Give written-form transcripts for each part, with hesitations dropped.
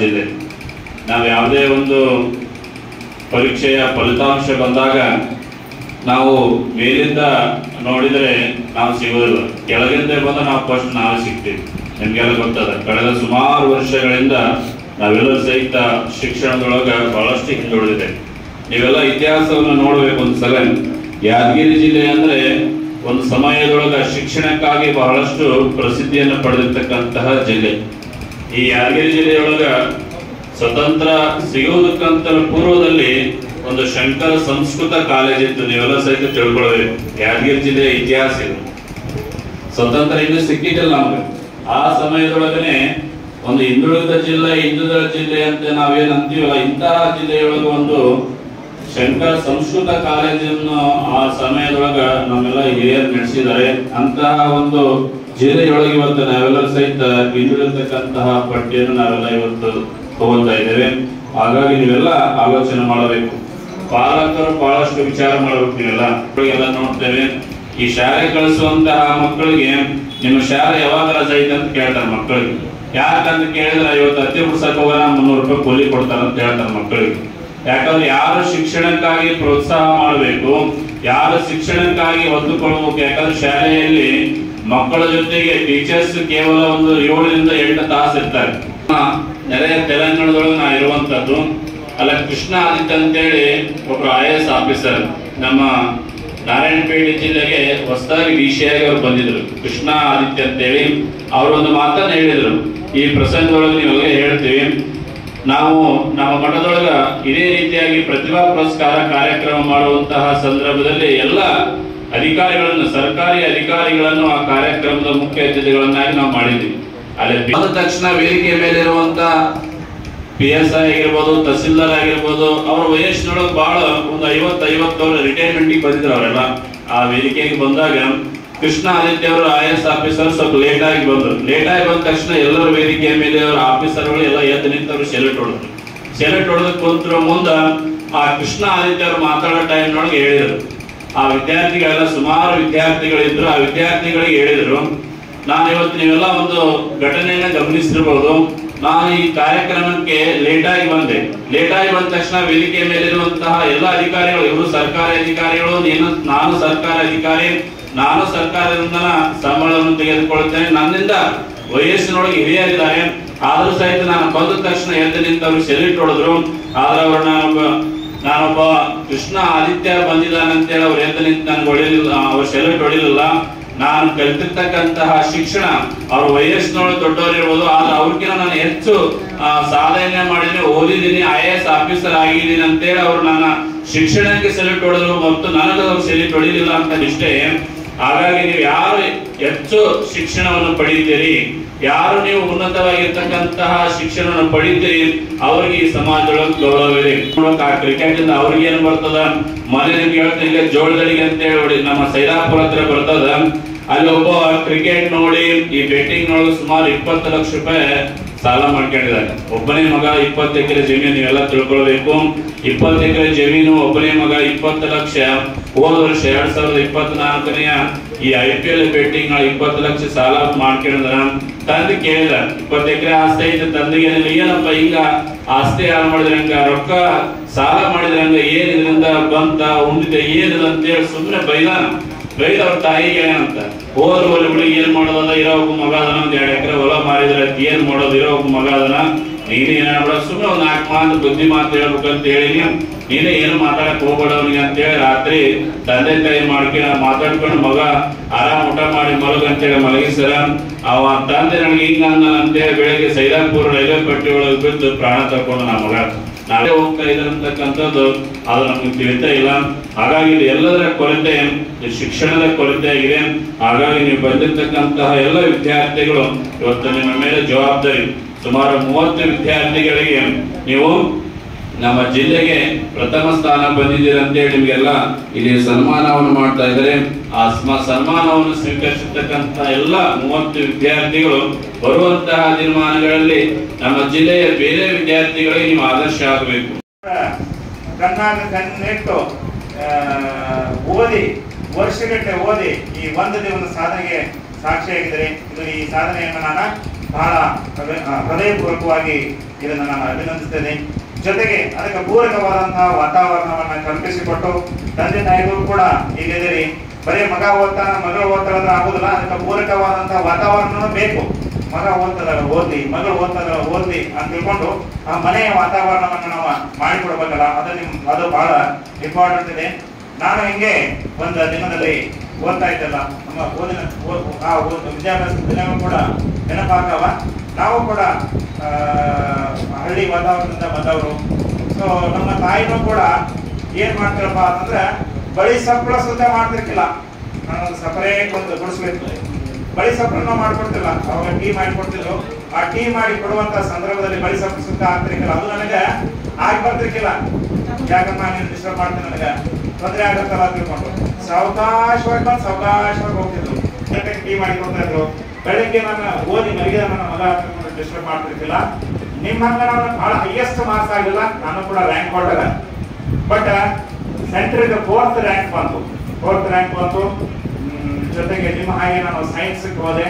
ಜಿಲ್ಲೆ. ನಾವು ಯಾವುದೇ ಒಂದು ಪರೀಕ್ಷೆಯ ಫಲಿತಾಂಶ ಬಂದಾಗ ನಾವು ಮೇಲಿಂದ ನೋಡಿದರೆ ನಾವು ಸಿಗೋದಿಲ್ಲ, ಕೆಳಗಿಂದ ಬಂದ ನಾವು ಫಸ್ಟ್ ನಾವು ಸಿಗ್ತೀವಿ. ನಿಮಗೆಲ್ಲ ಗೊತ್ತದ, ಕಳೆದ ಸುಮಾರು ವರ್ಷಗಳಿಂದ ನಾವೆಲ್ಲರೂ ಸಹಿತ ಶಿಕ್ಷಣದೊಳಗೆ ಬಹಳಷ್ಟು ಹಿಂದುಳಿದಿದೆ. ನೀವೆಲ್ಲ ಇತಿಹಾಸವನ್ನು ನೋಡಬೇಕು ಒಂದು ಸಲ. ಯಾದಗಿರಿ ಜಿಲ್ಲೆ ಅಂದ್ರೆ ಒಂದು ಸಮಯದೊಳಗೆ ಶಿಕ್ಷಣಕ್ಕಾಗಿ ಬಹಳಷ್ಟು ಪ್ರಸಿದ್ಧಿಯನ್ನು ಪಡೆದಿರ್ತಕ್ಕಂತಹ ಜಿಲ್ಲೆ. ಈ ಯಾದಗಿರಿ ಜಿಲ್ಲೆಯೊಳಗ ಸ್ವತಂತ್ರ ಸಿಗುವುದಕ್ಕಂತ ಪೂರ್ವದಲ್ಲಿ ಒಂದು ಶಂಕರ ಸಂಸ್ಕೃತ ಕಾಲೇಜ್ ಇತ್ತು. ನೀವೆಲ್ಲ ಸಹಿತ ತಿಳ್ಕೊಳ್ಬೇಕು, ಯಾದಗಿರಿ ಜಿಲ್ಲೆಯ ಇತಿಹಾಸ ಇದು. ಸ್ವತಂತ್ರ ಇನ್ನೂ ಸಿಕ್ಕಿದ್ದಿಲ್ಲ ನಮ್ಗೆ. ಆ ಸಮಯದೊಳಗನೆ ಒಂದು ಹಿಂದುಳಿದ ಜಿಲ್ಲೆ ಅಂತ ನಾವೇನ್ ಅಂತೀವಲ್ಲ, ಇಂತಹ ಜಿಲ್ಲೆಯೊಳಗೆ ಒಂದು ಶಂಕರ ಸಂಸ್ಕೃತ ಕಾಲೇಜನ್ನು ಆ ಸಮಯದೊಳಗ ನಮ್ಮೆಲ್ಲ ಹಿರಿಯರು ನಡೆಸಿದ್ದಾರೆ. ಅಂತಹ ಒಂದು ಜಿಲ್ಲೆಯೊಳಗೆ ಇವತ್ತು ನಾವೆಲ್ಲರೂ ಸಹಿತ ಹಿಂದುಳಿರ್ತಕ್ಕಂತಹ ಪಟ್ಟಿಯನ್ನು ನಾವೆಲ್ಲ ಇವತ್ತು ತಗೊಳ್ತಾ ಇದ್ದೇವೆ. ಹಾಗಾಗಿ ನೀವೆಲ್ಲ ಆಲೋಚನೆ ಮಾಡಬೇಕು, ಪಾಲಕರು ಬಹಳಷ್ಟು ವಿಚಾರ ಮಾಡಬೇಕು. ನೀವೆಲ್ಲ ನೋಡ್ತೇವೆ, ಈ ಶಾಲೆ ಕಳಿಸುವಂತಹ ಮಕ್ಕಳಿಗೆ ನಿಮ್ಮ ಶಾಲೆ ಯಾವಾಗ ರಜೆ ಐತೆ ಅಂತ ಕೇಳ್ತಾರೆ ಮಕ್ಕಳಿಗೆ. ಯಾಕಂತ ಕೇಳಿದ್ರೆ ಇವತ್ತು ಹತ್ತಿ ಬಿಡ್ಸಕ್ ಹೋಗೋಣ 300 ರೂಪಾಯಿ ಕೂಲಿ ಕೊಡ್ತಾರೆ ಅಂತ ಹೇಳ್ತಾರೆ ಮಕ್ಕಳಿಗೆ. ಯಾಕಂದ್ರೆ ಯಾರು ಶಿಕ್ಷಣಕ್ಕಾಗಿ ಪ್ರೋತ್ಸಾಹ ಮಾಡಬೇಕು, ಯಾರು ಶಿಕ್ಷಣಕ್ಕಾಗಿ ಒತ್ತು ಕೊಡಬೇಕು. ಯಾಕಂದ್ರೆ ಶಾಲೆಯಲ್ಲಿ ಮಕ್ಕಳ ಜೊತೆಗೆ ಟೀಚರ್ಸ್ ಕೇವಲ ಒಂದು 7 ರಿಂದ 8 ತಾಸು ಇರ್ತಾರೆ. ನೆರೆಯ ತೆಲಂಗಾಣದೊಳಗೆ ನಾ ಇರುವಂತದ್ದು. ಅಲ್ಲ, ಕೃಷ್ಣ ಆದಿತ್ಯ ಅಂತೇಳಿ ಒಬ್ರು IAS ಆಫೀಸರ್ ನಮ್ಮ ನಾರಾಯಣಪೇಟೆ ಜಿಲ್ಲೆಗೆ ಹೊಸದಾಗಿ DC ಆಗಿ ಅವ್ರು ಬಂದಿದ್ರು, ಕೃಷ್ಣ ಆದಿತ್ಯ ಅಂತೇಳಿ. ಅವರು ಒಂದು ಮಾತನ್ನ ಹೇಳಿದ್ರು. ಈ ಪ್ರಸಂಗದೊಳಗೆ ನೀವೆಲ್ಲ ಹೇಳ್ತೀವಿ, ನಾವು ನಮ್ಮ ಮಠದೊಳಗ ಇದೇ ರೀತಿಯಾಗಿ ಪ್ರತಿಭಾ ಪುರಸ್ಕಾರ ಕಾರ್ಯಕ್ರಮ ಮಾಡುವಂತಹ ಸಂದರ್ಭದಲ್ಲಿ ಎಲ್ಲ ಅಧಿಕಾರಿಗಳನ್ನು, ಸರ್ಕಾರಿ ಅಧಿಕಾರಿಗಳನ್ನು ಆ ಕಾರ್ಯಕ್ರಮದ ಮುಖ್ಯ ಅತಿಥಿಗಳನ್ನಾಗಿ ನಾವು ಮಾಡಿದ್ವಿ. ಅಲ್ಲಿ ಬಂದ ತಕ್ಷಣ ವೇದಿಕೆ ಮೇಲೆ ಇರುವಂತ PSI ಆಗಿರ್ಬೋದು, ತಹಸೀಲ್ದಾರ್ ಆಗಿರ್ಬೋದು, ಅವ್ರ ವಯಸ್ಸಿನೊಳಗೆ ಬಹಳ ಒಂದು 50 ಅವರು ರಿಟೈರ್ಮೆಂಟ್ ಬಂದಿದ್ರು. ಅವರೆಲ್ಲ ಆ ವೇದಿಕೆಗೆ ಬಂದಾಗ ಕೃಷ್ಣ ಆದಿತ್ಯ ಅವರು IAS ಆಫೀಸರ್ ಸ್ವಲ್ಪ ಲೇಟ್ ಆಗಿ ಬಂದ ತಕ್ಷಣ ಎಲ್ಲರ ವೇದಿಕೆಯ ಮೇಲೆ ಅವರ ಆಫೀಸರ್ಗಳು ಎಲ್ಲ ಎದ್ದು ನಿಂತವರು ಸೆಲ್ಯೂಟ್ ಹೊಡೆದು ಕುಂತಿರೋ ಮುಂದ ಆ ಕೃಷ್ಣ ಆದಿತ್ಯ ಅವರು ಮಾತಾಡೋ ಟೈಮ್ನೊಳಗೆ ಹೇಳಿದ್ರು. ಆ ವಿದ್ಯಾರ್ಥಿಗಳೆಲ್ಲ ಸುಮಾರು ವಿದ್ಯಾರ್ಥಿಗಳಿದ್ರು. ಆ ವಿದ್ಯಾರ್ಥಿಗಳಿಗೆ ಹೇಳಿದ್ರು, ನಾನು ಇವತ್ತು ನೀವೆಲ್ಲ ಒಂದು ಘಟನೆಯನ್ನ ಗಮನಿಸಿರ್ಬೋದು. ನಾನು ಈ ಕಾರ್ಯಕ್ರಮಕ್ಕೆ ಲೇಟ್ ಆಗಿ ಬಂದ ತಕ್ಷಣ ವೇದಿಕೆ ಮೇಲಿರುವಂತಹ ಎಲ್ಲ ಅಧಿಕಾರಿಗಳು, ಇವರು ಸರ್ಕಾರಿ ಅಧಿಕಾರಿಗಳು, ನಾನು ಸರ್ಕಾರಿ ಅಧಿಕಾರಿ, ನಾನು ಸರ್ಕಾರದಿಂದ ಸಂಬಳವನ್ನು ತೆಗೆದುಕೊಳ್ತೇನೆ, ನನ್ನಿಂದ ವಯಸ್ಸಿನೊಳಗೆ ಹಿರಿಯರಿದ್ದಾರೆ, ಆದ್ರೂ ಸಹಿತ ನಾನು ಬಂದ ತಕ್ಷಣ ಎದ್ದು ನಿಂತವ್ರು ಸೆಲ್ಯೂಟ್ ಹೊಡೆದ್ರು. ಆದ್ರೆ ಅವರು ನಾನೊಬ್ಬ ಕೃಷ್ಣ ಆದಿತ್ಯ ಬಂದಿದ್ದಾನಂತೇಳಿ ಅವ್ರು ಎದ್ದು ನಿಂತು ನನ್ಗೆ ಹೊಡಿಲಿಲ್ಲ, ಅವ್ರು ಸೆಲ್ಯೂಟ್ ಹೊಡಿಲಿಲ್ಲ. ನಾನು ಕಲಿತಿರ್ತಕ್ಕಂತಹ ಶಿಕ್ಷಣ ಅವ್ರ ವಯಸ್ಸಿನೊಳಗೆ ದೊಡ್ಡವರಿರ್ಬೋದು, ಆದ್ರೆ ಅವ್ರಿಗಿನ ನಾನು ಹೆಚ್ಚು ಸಾಧನೆ ಮಾಡಿದ್ದೀನಿ, ಓದಿದ್ದೀನಿ, IAS ಆಫೀಸರ್ ಆಗಿದ್ದೀನಿ ಅಂತೇಳಿ ಅವ್ರು ನನ್ನ ಶಿಕ್ಷಣಕ್ಕೆ ಸೆಲ್ಯೂಟ್ ಹೊಡೆದ್ರು, ಮತ್ತು ನನಗೆ ಅವ್ರು ಸೆಲ್ಯೂಟ್ ಹೊಡಿಲಿಲ್ಲ ಅಂತ ಇಷ್ಟೇ. ಹಾಗಾಗಿ ನೀವು ಯಾರು ಹೆಚ್ಚು ಶಿಕ್ಷಣವನ್ನು ಪಡೀತೀರಿ, ಯಾರು ನೀವು ಉನ್ನತವಾಗಿರ್ತಕ್ಕಂತಹ ಶಿಕ್ಷಣವನ್ನು ಪಡೀತೀರಿ, ಅವ್ರಿಗೆ ಈ ಸಮಾಜದೊಳಗೆ ಗೌರವವಿದೆ. ಕ್ರಿಕೆಟ್ ಇಂದ ಅವ್ರಿಗೆ ಏನು ಬರ್ತದ, ಮನೆ ಹೇಳ್ತೀನಿ ಜೋಳದಡಿಗೆ ಅಂತ ಹೇಳಿ ನಮ್ಮ ಸೈದಾಪುರ ಹತ್ರ ಬರ್ತದ. ಅಲ್ಲಿ ಒಬ್ಬ ಕ್ರಿಕೆಟ್ ನೋಡಿ ಈ ಬೆಟ್ಟಿಂಗ್ ನೋಡಿ ಸುಮಾರು 20 ಲಕ್ಷ ರೂಪಾಯಿ ಸಾಲ ಮಾಡ್ಕೊಂಡಿದ್ದಾರೆ. ಒಬ್ಬನೇ ಮಗ 20 ಎಕರೆ ಜಮೀನು, ನೀವೆಲ್ಲ ತಿಳ್ಕೊಳ್ಬೇಕು. 20 ಎಕರೆ ಜಮೀನು, ಒಬ್ಬನೇ ಮಗ 20 ಲಕ್ಷ. ಹೋದ ವರ್ಷ 2024ನೆಯ ಈ IPL ಬೆಟ್ಟಿಂಗ್ 20 ಲಕ್ಷ ಸಾಲ ಮಾಡ್ಕೊಂಡಿದ್ರ. ತಂದೆ ಕೇಳಿದ, 20 ಎಕರೆ ಆಸ್ತಿ ಐತೆ, ತಂದೆಗೆ ಏನಪ್ಪ ಹಿಂಗ ಆಸ್ತಿ ಹಾಳು ಮಾಡಿದ್ರಂಗ, ರೊಕ್ಕ ಸಾಲ ಮಾಡಿದ್ರಂಗ, ಏನ್ ಇದರಿಂದ ಬಂತ ಉಂಡಿದೆ ಏನಿದೆ ಅಂತೇಳಿ ಸುಮ್ಮನೆ ಬೈದ ಅವ್ರ ತಾಯಿಗೆ ಏನಂತ, ಹೋದ್ರು ಹುಡುಗಿ ಏನ್ ಮಾಡೋದಲ್ಲ, ಇರೋ ಒಬ್ಬ ಮಗ ಅದನ, 1 2 ಎಕರೆ ಹೊಲ ಮಾರಿದ್ರೆ ಏನ್ ಮಾಡೋದು, ಇರೋ ಒಬ್ಬ ಮಗ ಅದನ, ನೀನೇ ಏನಾಡ ಸುಮ್ಮನೆ ಒಂದು 4 ಮಾತು ಬುದ್ಧಿ ಮಾತು ಹೇಳ್ಬೇಕಂತ ಹೇಳಿ ನೀನೇ ಏನು ಮಾತಾಡಕ್ ಹೋಗ್ಬೇಡ ಅವನಿಗೆ ಅಂತೇಳಿ ರಾತ್ರಿ ತಂದೆ ತಾಯಿ ಮಾತಾಡ್ಕೊಂಡು ಮಗ ಆರಾಮ್ ಊಟ ಮಾಡಿ ಮಲಗಂತೇಳಿ ಮಲಗಿಸರ. ಅವ ತಂದೆ ನನಗೆ ಹಿಂಗ ಅಂತೇಳಿ ಬೆಳಿಗ್ಗೆ ಸೈದಾಪುರ ರೈಲ್ವೆ ಪಟ್ಟಿ ಒಳಗೆ ಬಿದ್ದು ಪ್ರಾಣ ತಕೊಂಡು ನಮ್ಮ ಮಗ ನಾವೇ ಹೋಗ್ತಾ ಇದ್ರಂತಕ್ಕಂಥದ್ದು ಅದು ನಮ್ಗೆ ತಿಳಿತಾ ಇಲ್ಲ. ಹಾಗಾಗಿ ಎಲ್ಲದರ ಕೊರತೆ, ಶಿಕ್ಷಣದ ಕೊರತೆ ಆಗಿದೆ. ಹಾಗಾಗಿ ನೀವು ಬಂದಿರ್ತಕ್ಕಂತಹ ಎಲ್ಲ ವಿದ್ಯಾರ್ಥಿಗಳು ಇವತ್ತು ನಿಮ್ಮ ಮೇಲೆ ಜವಾಬ್ದಾರಿ. ಸುಮಾರು 30 ವಿದ್ಯಾರ್ಥಿಗಳಿಗೆ ನೀವು ನಮ್ಮ ಜಿಲ್ಲೆಗೆ ಪ್ರಥಮ ಸ್ಥಾನ ಬಂದಿದ್ದೀರಿ ಅಂತೇಳಿ ನಿಮ್ಗೆಲ್ಲ ಇಲ್ಲಿ ಸನ್ಮಾನವನ್ನು ಮಾಡ್ತಾ ಇದ್ದಾರೆ. ಆ ಸನ್ಮಾನವನ್ನು ಸ್ವೀಕರಿಸಿರ್ತಕ್ಕಂಥ ಎಲ್ಲ 30 ವಿದ್ಯಾರ್ಥಿಗಳು ಬರುವಂತಹ ದಿನಮಾನಗಳಲ್ಲಿ ನಮ್ಮ ಜಿಲ್ಲೆಯ ಬೇರೆ ವಿದ್ಯಾರ್ಥಿಗಳಿಗೆ ನೀವು ಆದರ್ಶ ಆಗಬೇಕು. ಕಣ್ಣಿಟ್ಟು ಓದಿ ವರ್ಷಗಟ್ಟಲೆ ಓದಿ ಈ ಒಂದು ಸಾಧನೆಗೆ ಸಾಕ್ಷಿಯಾಗಿದ್ದಾರೆ. ಇದು ಈ ಸಾಧನೆಯನ್ನು ನಾನು ಬಹಳ ಹೃದಯಪೂರ್ವಕವಾಗಿ ಇದನ್ನು ನಾನು ಅಭಿನಂದಿಸ್ತೇನೆ. ಜೊತೆಗೆ ಅದಕ್ಕೆ ಪೂರಕವಾದಂತಹ ವಾತಾವರಣವನ್ನ ಕಲ್ಪಿಸಿಕೊಟ್ಟು ತಂದೆ ತಾಯಿಗಳು ಕೂಡ ಇಲ್ಲಿದ್ದೀರಿ, ಬರೀ ಮಗ ಓದ್ತಾನ ಮಗಳು ಓದ್ತಾರ ಆಗುದಿಲ್ಲ, ಅದಕ್ಕೆ ಪೂರಕವಾದಂತಹ ವಾತಾವರಣ ಬೇಕು. ಮಗ ಓದ್ತದಲ್ಲ ಓದ್ಲಿ, ಮಗಳು ಓದ್ತದಲ್ಲ ಓದ್ಲಿ ಅಂತ ತಿಳ್ಕೊಂಡು ಆ ಮನೆಯ ವಾತಾವರಣವನ್ನು ನಾವು ಮಾಡಿಕೊಡ್ಬೇಕಲ್ಲ, ಅದು ಬಹಳ ಇಂಪಾರ್ಟೆಂಟ್ ಇದೆ. ನಾನು ಹಿಂಗೆ ಒಂದು ದಿನದಲ್ಲಿ ಓದ್ತಾ ಇದ್ದಲ್ಲ, ನಮ್ಮ ಓದಿನ ವಿದ್ಯಾಭ್ಯಾಸದ ದಿನಗಳು ಕೂಡ ನೆನಪಾಗ್ತಾವ. ನಾವು ಕೂಡ ಹಳ್ಳಿ ವಾತಾವರಣದಿಂದ ಬಂದವರು. ಸೊ ನಮ್ಮ ತಾಯಿನೂ ಕೂಡ ಏನ್ ಮಾಡ್ತಾರಪ್ಪ ಅಂತಂದ್ರೆ ಬಳಿ ಸಪ್ಪಳ ಸುತ್ತ ಮಾಡ್ತಿರ್ಕಿಲ್ಲ, ನಾನೊಂದು ಸಪರೇಟ್ ಒಂದು ಗುಡಿಸ್ಬೇಕು, ಬಳಿ ಸಪ್ಪಳನ್ನ ಮಾಡ್ಕೊಡ್ತಿಲ್ಲ. ಅವಾಗ ಟೀ ಮಾಡಿಕೊಡ್ತಿದ್ರು, ಆ ಟೀ ಮಾಡಿ ಕೊಡುವಂತ ಸಂದರ್ಭದಲ್ಲಿ ಬಳಿ ಸಪ್ಪಳ ಸುತ್ತ ಆಗ್ತಿರ್ಕಿಲ್ಲ. ಅದು ನನಗೆ ಆಗಿ ಬರ್ತಿರ್ಕಿಲ್ಲ, ಯಾಕಮ್ಮ ನೀನು ಡಿಸ್ಟರ್ಬ್ ಮಾಡ್ತೀನಿ, ನನಗೆ ತೊಂದರೆ ಆಗತ್ತಲ್ಲ ತಿಳ್ಕೊಂಡು ಸಾವಕಾಶವಾಗಿ ಬಂದು ಸಾವಕಾಶವಾಗಿ ಹೋಗ್ತಿದ್ರು. ಟೀ ಮಾಡಿ ಕೊಡ್ತಾ ಇದ್ರು. ಬೆಳಿಗ್ಗೆ ನನ್ನ ಓದಿ ಮನೆಗೆ ನನ್ನ ಮಗ ಡಿಸ್ಟರ್ಬ್ ಮಾಡ್ತಿರ್ಕಿಲ್ಲ. ನಿಮ್ಮ ಹಂಗ ನಾನು ಬಹಳ ಹೈಯೆಸ್ಟ್ ಮಾರ್ಕ್ಸ್ ಆಗಿಲ್ಲ, ನಾನು ಕೂಡ ರ್ಯಾಂಕ್ ಹೊರಟಾಗ, ಬಟ್ ಸೆಂಟ್ರಿಗೆ 4th ರ್ಯಾಂಕ್ ಬಂತು. ಜೊತೆಗೆ ನಿಮ್ಮ ಹಾಗೆ ನಾನು ಸೈನ್ಸ್ ಹೋದೆ.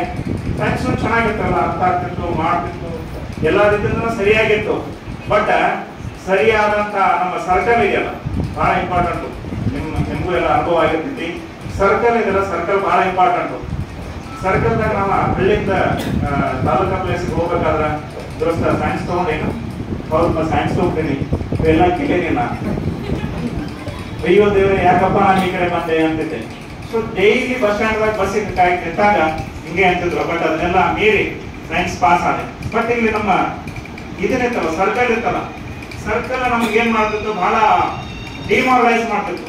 ಸೈನ್ಸ್ ಚೆನ್ನಾಗಿತ್ತಲ್ಲ, ಅರ್ಥ ಆಗ್ತಿತ್ತು, ಮಾಡ್ತಿತ್ತು, ಎಲ್ಲ ರೀತಿಯಿಂದ ಸರಿಯಾಗಿತ್ತು. ಬಟ್ ಸರಿಯಾದಂತ ನಮ್ಮ ಸರ್ಕಲ್ ಇದೆಯಲ್ಲ ಬಹಳ ಇಂಪಾರ್ಟೆಂಟು. ನಿಮಗೂ ಎಲ್ಲ ಅನುಭವ ಆಗಿರ್ತೈತಿ. ಸರ್ಕಲ್ ಇದೆಯಲ್ಲ, ಸರ್ಕಲ್ ಬಹಳ ಇಂಪಾರ್ಟೆಂಟು. ಸರ್ಕಲ್ದಾಗ ನಮ್ಮ ಹಳ್ಳಿಯಿಂದ ತಾಲೂಕಾ ಪ್ಲೇಸ್ಗೆ ಹೋಗ್ಬೇಕಾದ್ರೆ ದೋಸ್ತ ಸೈನ್ಸ್ ತಗೊಂಡೇನು, ಹೌದು ಸೈನ್ಸ್ ತಗೊಂತೀನಿ, ಎಲ್ಲ ಕೇಳಿನ ಅಯ್ಯೋ ದೇವ್ರೆ ಯಾಕಪ್ಪ ನಾನು ಈ ಕಡೆ ಬಂದೆ ಅಂತಿದ್ದೆ. ಸೊ ಡೈಲಿ ಬಸ್ ಸ್ಟ್ಯಾಂಡ್ದಾಗ ಬಸ್ಸಿಗೆ ನಿಂತಾಗ ಹಿಂಗೆ ಅಂತಿದ್ರು. ಬಟ್ ಅದನ್ನೆಲ್ಲ ಮೀರಿ ಸೈನ್ಸ್ ಪಾಸ್ ಆದೆ. ಬಟ್ ಇಲ್ಲಿ ನಮ್ಮ ಇದನ್ನಿತ್ತಲ್ಲ, ಸರ್ಕಲ್ ಇತ್ತಲ್ಲ, ಸರ್ಕಲ್ ನಮ್ಗೆ ಏನ್ ಮಾಡ್ತಿತ್ತು, ಬಹಳ ಡಿಮಾರಲೈಸ್ ಮಾಡ್ತಿತ್ತು.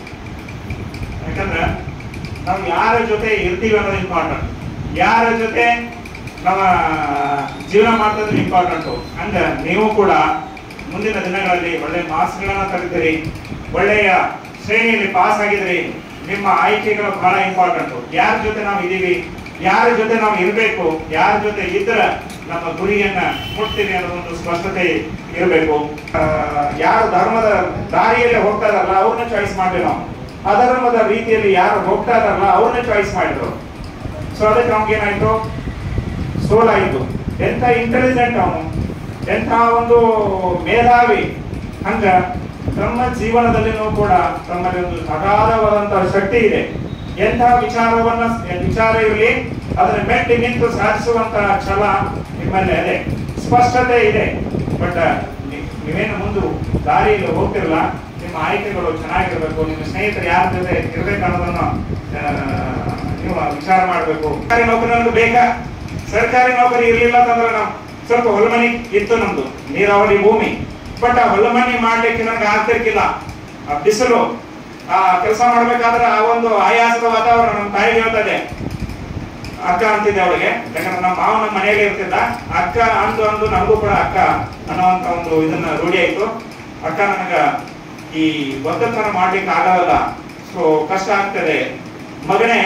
ಯಾಕಂದ್ರೆ ನಾವು ಯಾರ ಜೊತೆ ಇರ್ತೀವಿ ಅನ್ನೋದು ಇಂಪಾರ್ಟೆಂಟ್, ಯಾರ ಜೊತೆ ನಮ್ಮ ಜೀವನ ಮಾಡ್ತಿದ್ರೆ ಇಂಪಾರ್ಟೆಂಟು. ಹಂಗ ನೀವು ಕೂಡ ಮುಂದಿನ ದಿನಗಳಲ್ಲಿ ಒಳ್ಳೆ ಮಾರ್ಕ್ಸ್ಗಳನ್ನ ತೆಗಿತೀರಿ, ಒಳ್ಳೆಯ ಶ್ರೇಣಿಯಲ್ಲಿ ಪಾಸ್ ಆಗಿದ್ರಿ. ನಿಮ್ಮ ಆಯ್ಕೆಗಳು ಬಹಳ ಇಂಪಾರ್ಟೆಂಟು. ಯಾರ ಜೊತೆ ನಾವು ಇದೀವಿ, ಯಾರ ಜೊತೆ ನಾವು ಇರಬೇಕು, ಯಾರ ಜೊತೆ ಇದ್ರೆ ನಮ್ಮ ಗುರಿಯನ್ನ ಮುಟ್ತೀವಿ ಅನ್ನೋದೊಂದು ಸ್ಪಷ್ಟತೆ ಇರಬೇಕು. ಯಾರು ಧರ್ಮದ ದಾರಿಯಲ್ಲಿ ಹೋಗ್ತಾ ಇದಾರಲ್ಲ ಅವ್ರನ್ನ ಚಾಯ್ಸ್ ಮಾಡಿದ್ವಿ ನಾವು, ಅಧರ್ಮದ ರೀತಿಯಲ್ಲಿ ಯಾರು ಹೋಗ್ತಾ ಇದಾರಲ್ಲ ಅವ್ರನ್ನ ಚಾಯ್ಸ್ ಮಾಡಿದ್ರು. ಸೊ ಅದಕ್ಕೆ ನಮ್ಗೆ ಏನಾಯ್ತು, ಸೋಲಾಯಿತು. ಎಂಥ ಇಂಟೆಲಿಜೆಂಟ್ ಅವನು, ಎಂಥ ಒಂದು ಮೇಧಾವಿ. ಹಂಗ ತಮ್ಮ ಜೀವನದಲ್ಲಿನೂ ಕೂಡ ತಮ್ಮಲ್ಲಿ ಒಂದು ಅಗಾಧವಾದಂತಹ ಶಕ್ತಿ ಇದೆ. ಎಂಥ ವಿಚಾರ ಇರಲಿ ಅದನ್ನ ಮೆಟ್ಟಿ ನಿಂತು ಸಾಧಿಸುವಂತಹ ಛಲ ನಿಮ್ಮಲ್ಲಿ ಇದೆ, ಸ್ಪಷ್ಟತೆ ಇದೆ. ಬಟ್ ನೀವೇನು ಮುಂದೆ ದಾರಿಯಲ್ಲಿ ಹೋಗ್ತಿರಲ್ಲ, ನಿಮ್ಮ ಆಯ್ಕೆಗಳು ಚೆನ್ನಾಗಿರ್ಬೇಕು. ನಿಮ್ಮ ಸ್ನೇಹಿತರು ಯಾರ ಜೊತೆ ಇರ್ಬೇಕು ಅನ್ನೋದನ್ನು ನೀವು ವಿಚಾರ ಮಾಡಬೇಕು. ಸರ್ಕಾರಿ ನೌಕರಿ ನಮ್ಗೆ ಬೇಕಾ? ಸರ್ಕಾರಿ ನೌಕರಿ ಇರ್ಲಿಲ್ಲ ಅಂತಂದ್ರೆ ನಾವು ಸ್ವಲ್ಪ ಹೊಲಮನಿ ಇತ್ತು, ನಮ್ದು ನೀರಾವರಿ ಭೂಮಿ. ಬಟ್ ಆ ಹೊಲಮನಿ ಮಾಡ್ಲಿಕ್ಕೆ ನನಗೆ ಆಗ್ತಿರ್ಕಿಲ್ಲ. ಆ ಬಿಸಿಲು, ಆ ಕೆಲಸ ಮಾಡ್ಬೇಕಾದ್ರೆ ಆ ಒಂದು ಆಯಾಸದ ವಾತಾವರಣ. ನಮ್ಮ ತಾಯಿಗೆ ಹೇಳ್ತದೆ, ಅಕ್ಕ ಅಂತಿದ್ದೆ ಅವಳಿಗೆ, ಯಾಕಂದ್ರೆ ನಮ್ಮ ಮಾವ ನಮ್ಮ ಮನೆಯಲ್ಲಿ ಇರ್ತಿದ್ದ. ಅಕ್ಕ ಅಂದು ನನಗೂ ಕೂಡ ಅಕ್ಕ ಅನ್ನುವಂತ ಒಂದು ಇದನ್ನ ರೂಢಿ ಆಯ್ತು. ಅಕ್ಕ ನನಗ ಈ ಒಕ್ಕಲ್ತನ ಮಾಡ್ಲಿಕ್ಕೆ ಆಗಲ್ಲ, ಸೊ ಕಷ್ಟ ಆಗ್ತದೆ, ಮಗನೇ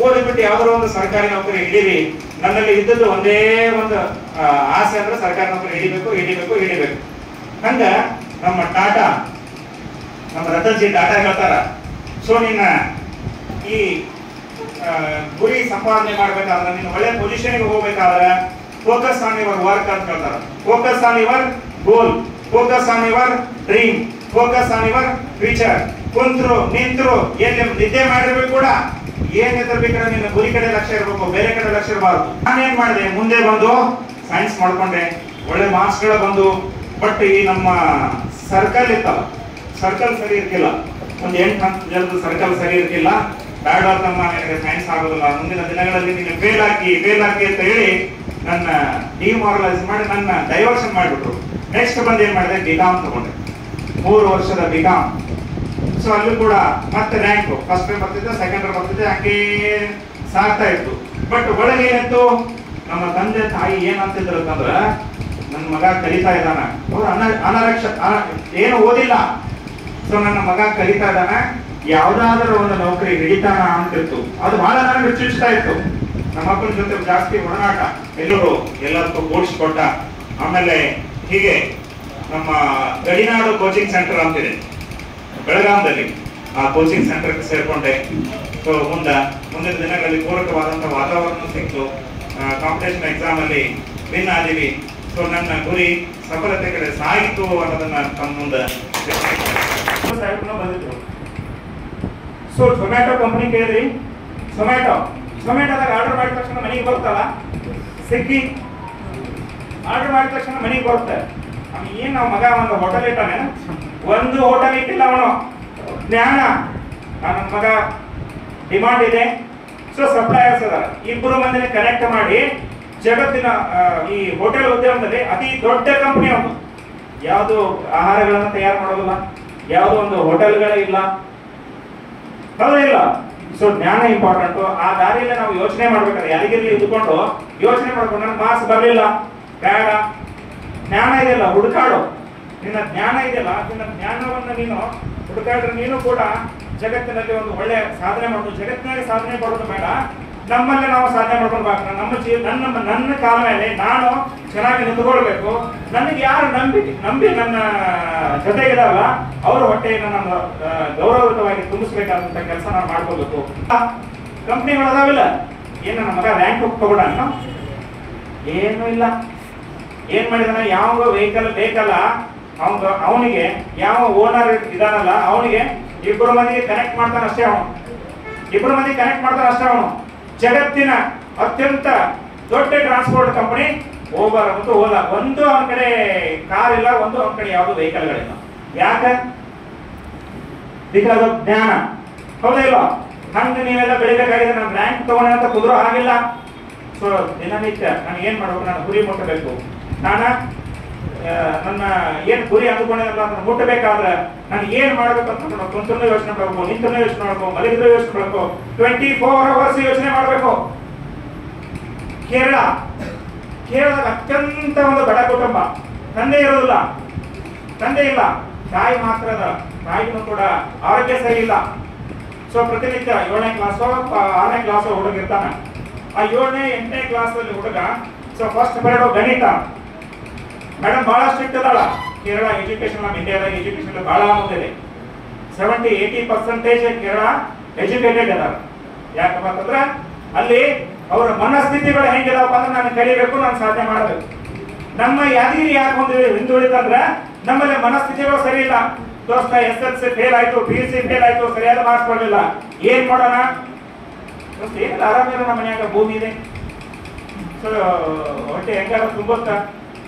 ಓದಿಬಿಟ್ಟು ಯಾವ್ದಾರು ಒಂದು ಸರ್ಕಾರಿ ನೌಕರಿ ಹಿಡೀರಿ. ನನ್ನಲ್ಲಿ ಇದ್ದದ್ದು ಒಂದೇ ಒಂದು ಆಸೆ ಅಂದ್ರೆ ಸರ್ಕಾರಿ ನೌಕರಿ ಹಿಡಿಬೇಕು. ಹಂಗ ನಮ್ಮ ಟಾಟಾ, ನಮ್ಮ ರತನ್ಜಿ ಟಾಟಾ ಹೇಳ್ತಾರ, ಸೊ ನಿನ್ನ ಈ ಗುರಿ ಸಂಪಾದನೆ ಮಾಡ್ಬೇಕಾದ್ರೆ, ನೀನು ಒಳ್ಳೆ ಪೊಸಿಷನ್ಗೆ ಹೋಗ್ಬೇಕಾದ್ರೆ ಫೋಕಸ್ ಆನ್ ಯುವರ್ ವರ್ಕ್ ಅಂತ ಹೇಳ್ತಾರ. Focus on your goal, focus on your dream, focus on your future. ಕುಂತ್ರು ನಿಂತ್ರು ಎಲ್ಲಿ ನಿದ್ದೆ ಮಾಡಿರ್ಬೇಕು ಕೂಡ ಏನ್ ಎತ್ತರ್ಬೇಕಾದ್ರೆ ನಿನ್ನ ಗುರಿ ಕಡೆ ಲಕ್ಷ್ಯ ಇರಬೇಕು, ಬೇರೆ ಕಡೆ ಲಕ್ಷ್ಯ ಇರಬಾರ್ದು. ನಾನೇನ್ ಮಾಡಿದೆ, ಮುಂದೆ ಬಂದು ಸೈನ್ಸ್ ಮಾಡ್ಕೊಂಡೆ, ಒಳ್ಳೆ ಮಾರ್ಕ್ಸ್ಗಳ ಬಂದು. ಬಟ್ ಈ ನಮ್ಮ ಸರ್ಕಲ್ ಇತ್ತಲ್ಲ, ಸರ್ಕಲ್ ಸರಿ ಇರ್ಕಿಲ್ಲ. ಒಂದು 8 ಜನದ ಸರ್ಕಲ್ ಸರಿ ಇರ್ಕಿಲ್ಲ. ಬ್ಯಾಡ ತಮ್ಮ, ನಿನಗೆ ಸೈನ್ಸ್ ಆಗೋದಿಲ್ಲ, ಮುಂದಿನ ದಿನಗಳಲ್ಲಿ ನೀನು ಫೇಲ್ ಹಾಕಿ ಅಂತ ಹೇಳಿ ನನ್ನ ಡಿಮಾರಲೈಸ್ ಮಾಡಿ ನನ್ನ ಡೈವರ್ಷನ್ ಮಾಡಿಬಿಟ್ರು. ನೆಕ್ಸ್ಟ್ ಬಂದು ಏನ್ ಮಾಡಿದೆ, ಬಿಕಾಮ್ ತಗೊಂಡೆ, 3 ವರ್ಷದ ಬಿಕಾಮ್. ಸೊ ಅಲ್ಲೂ ಕೂಡ ಮತ್ತೆ ರ್ಯಾಂಕ್ ಫಸ್ಟ್ ಬರ್ತಿದ್ದೆ, ಸೆಕೆಂಡ್ ಬರ್ತಿದ್ದೆ, ಹಂಗೆ ಸಾಗ್ತಾ ಇತ್ತು. ಬಟ್ ಒಳಗೆ ಏನಿತ್ತು, ನಮ್ಮ ತಂದೆ ತಾಯಿ ಏನಂತಿದ್ರು ಅಂತಂದ್ರ, ನನ್ನ ಮಗ ಕಲಿತಾ ಇದ್ದಾನ, ಅವ್ರು ಏನು ಓದಿಲ್ಲ, ಸೊ ನನ್ನ ಮಗ ಕಲಿತಾ ಇದ್ದಾನ, ಯಾವ್ದಾದ್ರೂ ಒಂದು ನೌಕರಿ ಹಿಡಿತಾನ ಅಂತಿತ್ತು. ಅದು ಬಹಳ ನನಗೆ ಚುಚ್ತಾ ಇತ್ತು. ನಮ್ಮ ಅಪ್ಪನ ಜೊತೆ ಜಾಸ್ತಿ ಒಡನಾಟ, ಎಲ್ಲದಕ್ಕೂ ಓಡಿಸ್ಕೊಟ್ಟ. ಆಮೇಲೆ ಹೀಗೆ ನಮ್ಮ ಗಡಿನಾಡು ಕೋಚಿಂಗ್ ಸೆಂಟರ್ ಅಂತಿದೆ ಬೆಳಗಾಂದಲ್ಲಿ, ಆ ಕೋಚಿಂಗ್ ಸೆಂಟರ್ಗೆ ಸೇರ್ಕೊಂಡೆ. ಸೊ ಮುಂದಿನ ದಿನಗಳಲ್ಲಿ ಪೂರಕವಾದಂತಹ ವಾತಾವರಣ ಸಿಕ್ತು. ಕಾಂಪಿಟೇಷನ್ ಎಕ್ಸಾಮ್ ಅಲ್ಲಿ ವಿನ್ ಆದಿವಿ. ಸೊ ನನ್ನ ಗುರಿ ಸಫಲತೆ ಕಡೆ ಸಾಗಿತು ಅನ್ನೋದನ್ನ ತಮ್ಮ ಮುಂದೆ ಬಂದಿದ್ರು. ಸೊ ಝೊಮ್ಯಾಟೊ ಕಂಪನಿ ಕೇಳಿದ್ರಿ, ಝೊಮ್ಯಾಟೊದಾಗ ಆರ್ಡರ್ ಮಾಡಿದ ತಕ್ಷಣ ಮನೆಗೆ ಬರ್ತಲ್ಲ, ಸ್ವಿಗ್ಗಿ ಆರ್ಡರ್ ಮಾಡಿದ ತಕ್ಷಣ ಮನೆಗೆ ಬರುತ್ತೆ. ಏನ್ ನಾವು ಮಗ ಒಂದು ಹೋಟೆಲ್ ಇಟ್ಟಾನೆ, ಒಂದು ಹೋಟೆಲ್ ಇಟ್ಟಿಲ್ಲ ಅವನು, ಜ್ಞಾನ ನನ್ನ ಮಗ ಡಿಮಾಂಡ್ ಇದೆ. ಸೊ ಸಪ್ಲೈಯರ್ಸ್ ಅದ, ಇಬ್ಬರು ಮಂದಿನ ಕನೆಕ್ಟ್ ಮಾಡಿ ಜಗತ್ತಿನ ಈ ಹೋಟೆಲ್ ಉದ್ಯಮದಲ್ಲಿ ಅತಿ ದೊಡ್ಡ ಕಂಪನಿ ಅವನು. ಯಾವುದು ಆಹಾರಗಳನ್ನ ತಯಾರು ಮಾಡೋದಿಲ್ಲ, ಯಾವುದು ಒಂದು ಹೋಟೆಲ್ಗಳೇ ಇಲ್ಲ, ಹೌದಿಲ್ಲ. ಸೊ ಜ್ಞಾನ ಇಂಪಾರ್ಟೆಂಟ್. ಆ ದಾರಿಯಲ್ಲಿ ನಾವು ಯೋಚನೆ ಮಾಡ್ಬೇಕಾದ್ರೆ ಯಾರಿಗಿರ್ಲಿ ಇದ್ಕೊಂಡು ಯೋಚನೆ ಮಾಡ್ಕೊಂಡು ನನಗೆ ಮಾರ್ಕ್ಸ್ ಬರಲಿಲ್ಲ ಬೇಡ, ಜ್ಞಾನ ಇದೆಯಲ್ಲ ಹುಡುಕಾಡು, ನಿನ್ನ ಜ್ಞಾನ ಇದೆಯಲ್ಲ, ನಿನ್ನ ಜ್ಞಾನವನ್ನು ನೀನು ಹುಡುಕಾಡ್ರೆ ನೀನು ಕೂಡ ಜಗತ್ತಿನಲ್ಲಿ ಒಂದು ಒಳ್ಳೆ ಸಾಧನೆ ಮಾಡೋದು. ಜಗತ್ತಿನಲ್ಲಿ ಸಾಧನೆ ಮಾಡೋದು ಬೇಡ, ನಮ್ಮಲ್ಲೇ ನಾವು ಸಾಧನೆ ಮಾಡ್ಕೊಳ್ಬೇಕು. ನನ್ನ ಕಾಲ ಮೇಲೆ ನಾನು ಚೆನ್ನಾಗಿ ನಿಂತ್ಕೊಳ್ಬೇಕು. ನನಗೆ ಯಾರು ನಂಬಿ ನನ್ನ ಜೊತೆಗಿದಾರಲ್ಲ ಅವರ ಹೊಟ್ಟೆಯನ್ನು ನಾನು ಗೌರವಯುತವಾಗಿ ತುಂಬಿಸ್ಬೇಕಾದಂತ ಕೆಲಸ ನಾನು ಮಾಡ್ಕೋಬೇಕು. ಕಂಪ್ನಿಗಳು ಅದಾವಿಲ್ಲ, ಏನು ನನ್ನ ಮಗ ರ್ಯಾಂಕ್ ತಗೊಂಡ ಏನು ಇಲ್ಲ. ಏನ್ ಮಾಡಿದಾನ, ಯಾವ ವೆಹಿಕಲ್ ಬೇಕಲ್ಲ ಅವನಿಗೆ ಯಾವ ಓನರ್ ಇದಾನಲ್ಲ ಅವನಿಗೆ ಇಬ್ಬರು ಮಂದಿಗೆ ಕನೆಕ್ಟ್ ಮಾಡ್ತಾನೆ ಅಷ್ಟೇ ಅವನು. ಜಗತ್ತಿನ ಅತ್ಯಂತ ದೊಡ್ಡ ಟ್ರಾನ್ಸ್ಪೋರ್ಟ್ ಕಂಪನಿ ಓಬರ್ ಮತ್ತು ಓಲಾ. ಒಂದು ಅವನ ಕಡೆ ಕಾರ್ ಇಲ್ಲ, ಒಂದು ಅವನ ಕಡೆ ಯಾವುದು ವೆಹಿಕಲ್ಗಳಿಲ್ಲ. ಯಾಕೆ? ಬಿಕಾಸ್ ಆಫ್ ಜ್ಞಾನ. ಹೌದಾ ಇಲ್ಲ? ಹಂಗೆ ನೀವೆಲ್ಲ ಬೆಳಿಬೇಕಾಗಿದೆ. ನಾನು ರ್ಯಾಂಕ್ ತಗೊಂಡ ಅಂತ ಕುದುರೋ ಆಗಿಲ್ಲ. ಸೊ ದಿನನಿತ್ಯ ನಾನು ಏನ್ ಮಾಡ್ಬೇಕು, ನಾನು ಗುರಿ ಮುಟ್ಟಬೇಕು. ನನ್ನ ಏನ್ ಗುರಿ ಅಂದುಕೊಂಡಿರಲ್ಲ ಅದನ್ನ ಮುಟ್ಟಬೇಕಾದ್ರೆ ನಾನು ಏನ್ ಮಾಡ್ಬೇಕು ಅಂತ ಕುಂತೂ ಯೋಚನೆ ಮಾಡಬೇಕು, ನಿಂತೂ ಯೋಚನೆ ಮಾಡಬೇಕು, ಮಲಗಿದ್ರೂ ಯೋಚನೆ ಮಾಡಬೇಕು, 24 hours ಯೋಚನೆ ಮಾಡಬೇಕು. ಕೇರಳದಾಗ ಅತ್ಯಂತ ಒಂದು ಬಡ ಕುಟುಂಬ, ತಂದೆ ಇರೋದಿಲ್ಲ, ತಂದೆ ಇಲ್ಲ, ತಾಯಿ ಮಾತ್ರ ಅದ. ತಾಯಿನೂ ಕೂಡ ಆರೋಗ್ಯ ಸರಿ ಇಲ್ಲ. ಸೊ ಪ್ರತಿನಿತ್ಯ 7ನೇ ಕ್ಲಾಸೋ 6ನೇ ಕ್ಲಾಸೋ ಹುಡುಗ ಇರ್ತಾನೆ. ಆ 7ನೇ 8ನೇ ಕ್ಲಾಸ್ ಅಲ್ಲಿ ಹುಡುಗ ಸೊ ಫಸ್ಟ್ ಪೀರಿಯಡ್ ಗಣಿತ. ಮೇಡಮ್ ಬಹಳ ಸ್ಟ್ರಿಕ್ಟ್ ಅದಾಳ. ಕೇರಳ ಎಜುಕೇಶನ್ ನಮ್ಮ ಇಂಡಿಯಾದಾಗ ಎಜುಕೇಶನ್ ಬಹಳ ಮುಂದಿದೆ. 70-80% ಕೇರಳ ಎಜುಕೇಟೆಡ್ ಅದಾರ. ಯಾಕಪ್ಪ ಅಂತಂದ್ರೆ ಅಲ್ಲಿ ಅವರ ಮನಸ್ಥಿತಿಗಳು ಹೆಂಗಿದಾವಪ್ಪ ಅಂದ್ರೆ ನಾನು ಕಲಿಬೇಕು, ನಾನು ಸಾಧನೆ ಮಾಡಬೇಕು. ನಮ್ಮ ಯಾದಗಿರಿ ಯಾಕೆ ಹಿಂದುಳಿತಂದ್ರೆ ನಮ್ಮಲ್ಲಿ ಮನಸ್ಥಿತಿಗಳು ಸರಿ ಇಲ್ಲ. ದೋಸ್ತ SSLC ಫೇಲ್ ಆಯ್ತು, PUC ಫೇಲ್ ಆಯ್ತು, ಸರಿಯಾದ ಮಾರ್ಕ್ಸ್ ಕೊಡಲಿಲ್ಲ, ಏನ್ ಮಾಡೋಣ? ಏನಿಲ್ಲ, ಆರಾಮಿರೋ ನಮ್ಮ ಮನ್ಯಾಗ ಭೂಮಿ ಇದೆ, ಸೊ ಹೊಟ್ಟೆ ಹೆಂಗಾರ ತುಂಬುತ್ತ,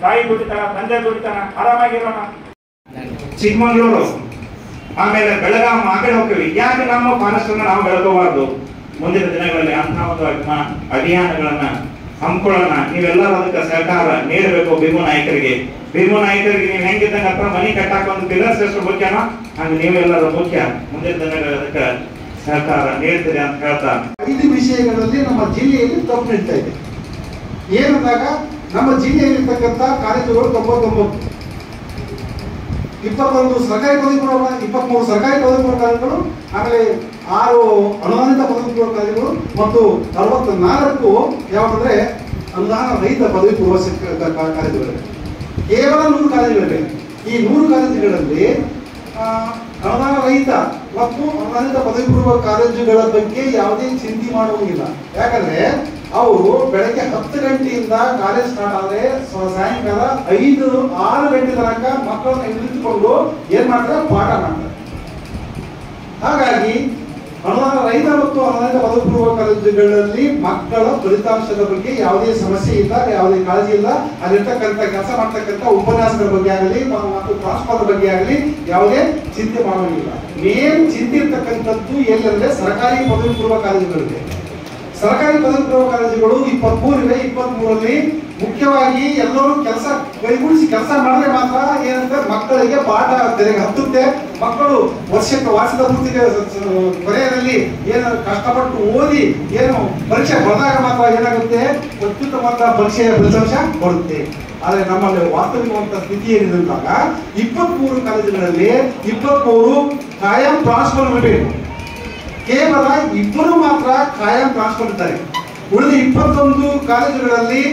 ತಾಯಿ ದುಡಿತಾನ, ತಂದೆ ದುಡಿತಾನ, ಆರಾಮಾಗಿರೋಣ. ಚಿಕ್ಕಮಂಗ್ಳೂರು ಆಮೇಲೆ ಬೆಳಗಾಂ ಆ ಕಡೆ ಹೋಗ್ತೀವಿ. ಯಾಕೆ ನಮ್ಮ ಫಾರೆಸ್ಟ್ ಅನ್ನ ನಾವು ಬೆಳಕೋಬಾರ್ದು? ಮುಂದಿನ ದಿನಗಳಲ್ಲಿ ಅಂತಹ ಒಂದು ಅಭಿಯಾನಗಳನ್ನ ಹಮ್ಮಿಕೊಳ್ಳೋಣ. ನೀವೆಲ್ಲರೂ ಅದಕ್ಕೆ ಸಹಕಾರ ನೀಡಬೇಕು. ಭೀಮು ನಾಯಕರಿಗೆ ನೀವು ಹೆಂಗಿದ್ದಂಗ ಅಥವಾ ಮನಿ ಕಟ್ಟಾಕ ಒಂದು ಪಿಲ್ಲರ್ಸ್ ಎಷ್ಟು ಮುಖ್ಯನೋ ಹಂಗೆ ನೀವೆಲ್ಲರೂ ಮುಖ್ಯ. ಮುಂದಿನ ದಿನಗಳಲ್ಲಿ ಅದಕ್ಕೆ ಸಹಕಾರ ನೀಡ್ತೀರಿ ಅಂತ ಹೇಳ್ತಾ 5 ವಿಷಯಗಳಲ್ಲಿ ನಮ್ಮ ಜಿಲ್ಲೆಯಲ್ಲಿ ತಪ್ಪು ನಡೀತಾ ಇದೆ. ಏನಂದಾಗ ನಮ್ಮ ಜಿಲ್ಲೆಯಲ್ಲಿರ್ತಕ್ಕಂಥ ಕಾಲೇಜುಗಳು 99, 21 ಸರ್ಕಾರಿ ಪದವಿ ಪೂರ್ವ, 23 ಸರ್ಕಾರಿ ಪದವಿ ಪೂರ್ವ ಕಾಲೇಜುಗಳು, ಆಮೇಲೆ 6 ಅನುದಾನಿತ ಪದವಿ ಪೂರ್ವ ಕಾಲೇಜುಗಳು ಮತ್ತು 44 ಯಾವಂದ್ರೆ ಅನುದಾನ ರಹಿತ ಪದವಿ ಪೂರ್ವ ಕಾಲೇಜುಗಳಿವೆ. ಕೇವಲ 100 ಕಾಲೇಜುಗಳಿವೆ. ಈ 100 ಕಾಲೇಜುಗಳಲ್ಲಿ ಅನುದಾನ ರಹಿತ ಮತ್ತು ಅನುದಾನಿತ ಪದವಿ ಪೂರ್ವ ಕಾಲೇಜುಗಳ ಬಗ್ಗೆ ಯಾವುದೇ ಚಿಂತೆ ಮಾಡುವುದಿಲ್ಲ. ಯಾಕಂದ್ರೆ ಅವರು ಬೆಳಗ್ಗೆ 10 ಗಂಟೆಯಿಂದ ಕಾಲೇಜ್ ಸ್ಟಾರ್ಟ್ ಆದ್ರೆ ಸಾಯಂಕಾಲ 5-6 ಗಂಟೆ ತನಕ ಮಕ್ಕಳನ್ನ ಹಿಡಿದುಕೊಂಡು ಏನ್ ಮಾಡ್ತಾರೆ, ಪಾಠ ಮಾಡ್ತಾರೆ. ಹಾಗಾಗಿ ಅನುದಾನ ರಹಿತ ಮತ್ತು ಅನುದಾನಿತ ಪದವಿ ಪೂರ್ವ ಕಾಲೇಜುಗಳಲ್ಲಿ ಮಕ್ಕಳ ಫಲಿತಾಂಶದ ಬಗ್ಗೆ ಯಾವುದೇ ಸಮಸ್ಯೆ ಇಲ್ಲ, ಯಾವುದೇ ಕಾಳಜಿ ಇಲ್ಲ. ಅಲ್ಲಿರ್ತಕ್ಕಂಥ ಕೆಲಸ ಮಾಡ್ತಕ್ಕಂಥ ಉಪನ್ಯಾಸಗಳ ಬಗ್ಗೆ ಆಗಲಿ ಮತ್ತು ಟ್ರಾನ್ಸ್ಫರ್ ಬಗ್ಗೆ ಆಗಲಿ ಯಾವುದೇ ಚಿಂತೆ ಮಾಡುವುದಿಲ್ಲ. ಮೇನ್ ಚಿಂತೆ ಇರ್ತಕ್ಕಂಥದ್ದು ಎಲ್ಲಂದ್ರೆ ಸರ್ಕಾರಿ ಪದವಿ ಪೂರ್ವ ಕಾಲೇಜುಗಳಿದೆ. ಸರ್ಕಾರಿ ಪದವಿ ಪೂರ್ವ ಕಾಲೇಜುಗಳು 23 ಇವೆ. 23ರಲ್ಲಿ ಮುಖ್ಯವಾಗಿ ಎಲ್ಲರೂ ಕೆಲಸ ಕೈಗೂಡಿಸಿ ಕೆಲಸ ಮಾಡಿದ್ರೆ ಮಾತ್ರ ಏನಂದ್ರೆ ಮಕ್ಕಳಿಗೆ ಪಾಠ ತೆರೆಗೆ ಹತ್ತುತ್ತೆ. ಮಕ್ಕಳು ವಾರ್ಷಿಕ ಪೂರ್ತಿಗೆ ಕೊನೆಯಲ್ಲಿ ಏನು ಕಷ್ಟಪಟ್ಟು ಓದಿ ಏನು ಪರೀಕ್ಷೆ ಬರೆದಾಗ ಮಾತ್ರ ಏನಾಗುತ್ತೆ, ಅತ್ಯುತ್ತಮವಾದ ಪರೀಕ್ಷೆಯ ಫಲಿತಾಂಶ ಕೊಡುತ್ತೆ. ಆದ್ರೆ ನಮ್ಮಲ್ಲಿ ವಾಸ್ತವಿಕವಂತ ಸ್ಥಿತಿ ಏನಿದೆ ಅಂದಾಗ 23 ಕಾಲೇಜುಗಳಲ್ಲಿ 23 ಕಾಯಂ ಟ್ರಾನ್ಸ್ಫರ್ ಇರಬೇಕು. ಕೇವಲ 2 ಮಾತ್ರ ಕಾಯಂ ಟ್ರಾನ್ಸ್ಫರ್ ಇದ್ದಾರೆ. ಉಳಿದ 21 ಕಾಲೇಜುಗಳಲ್ಲಿ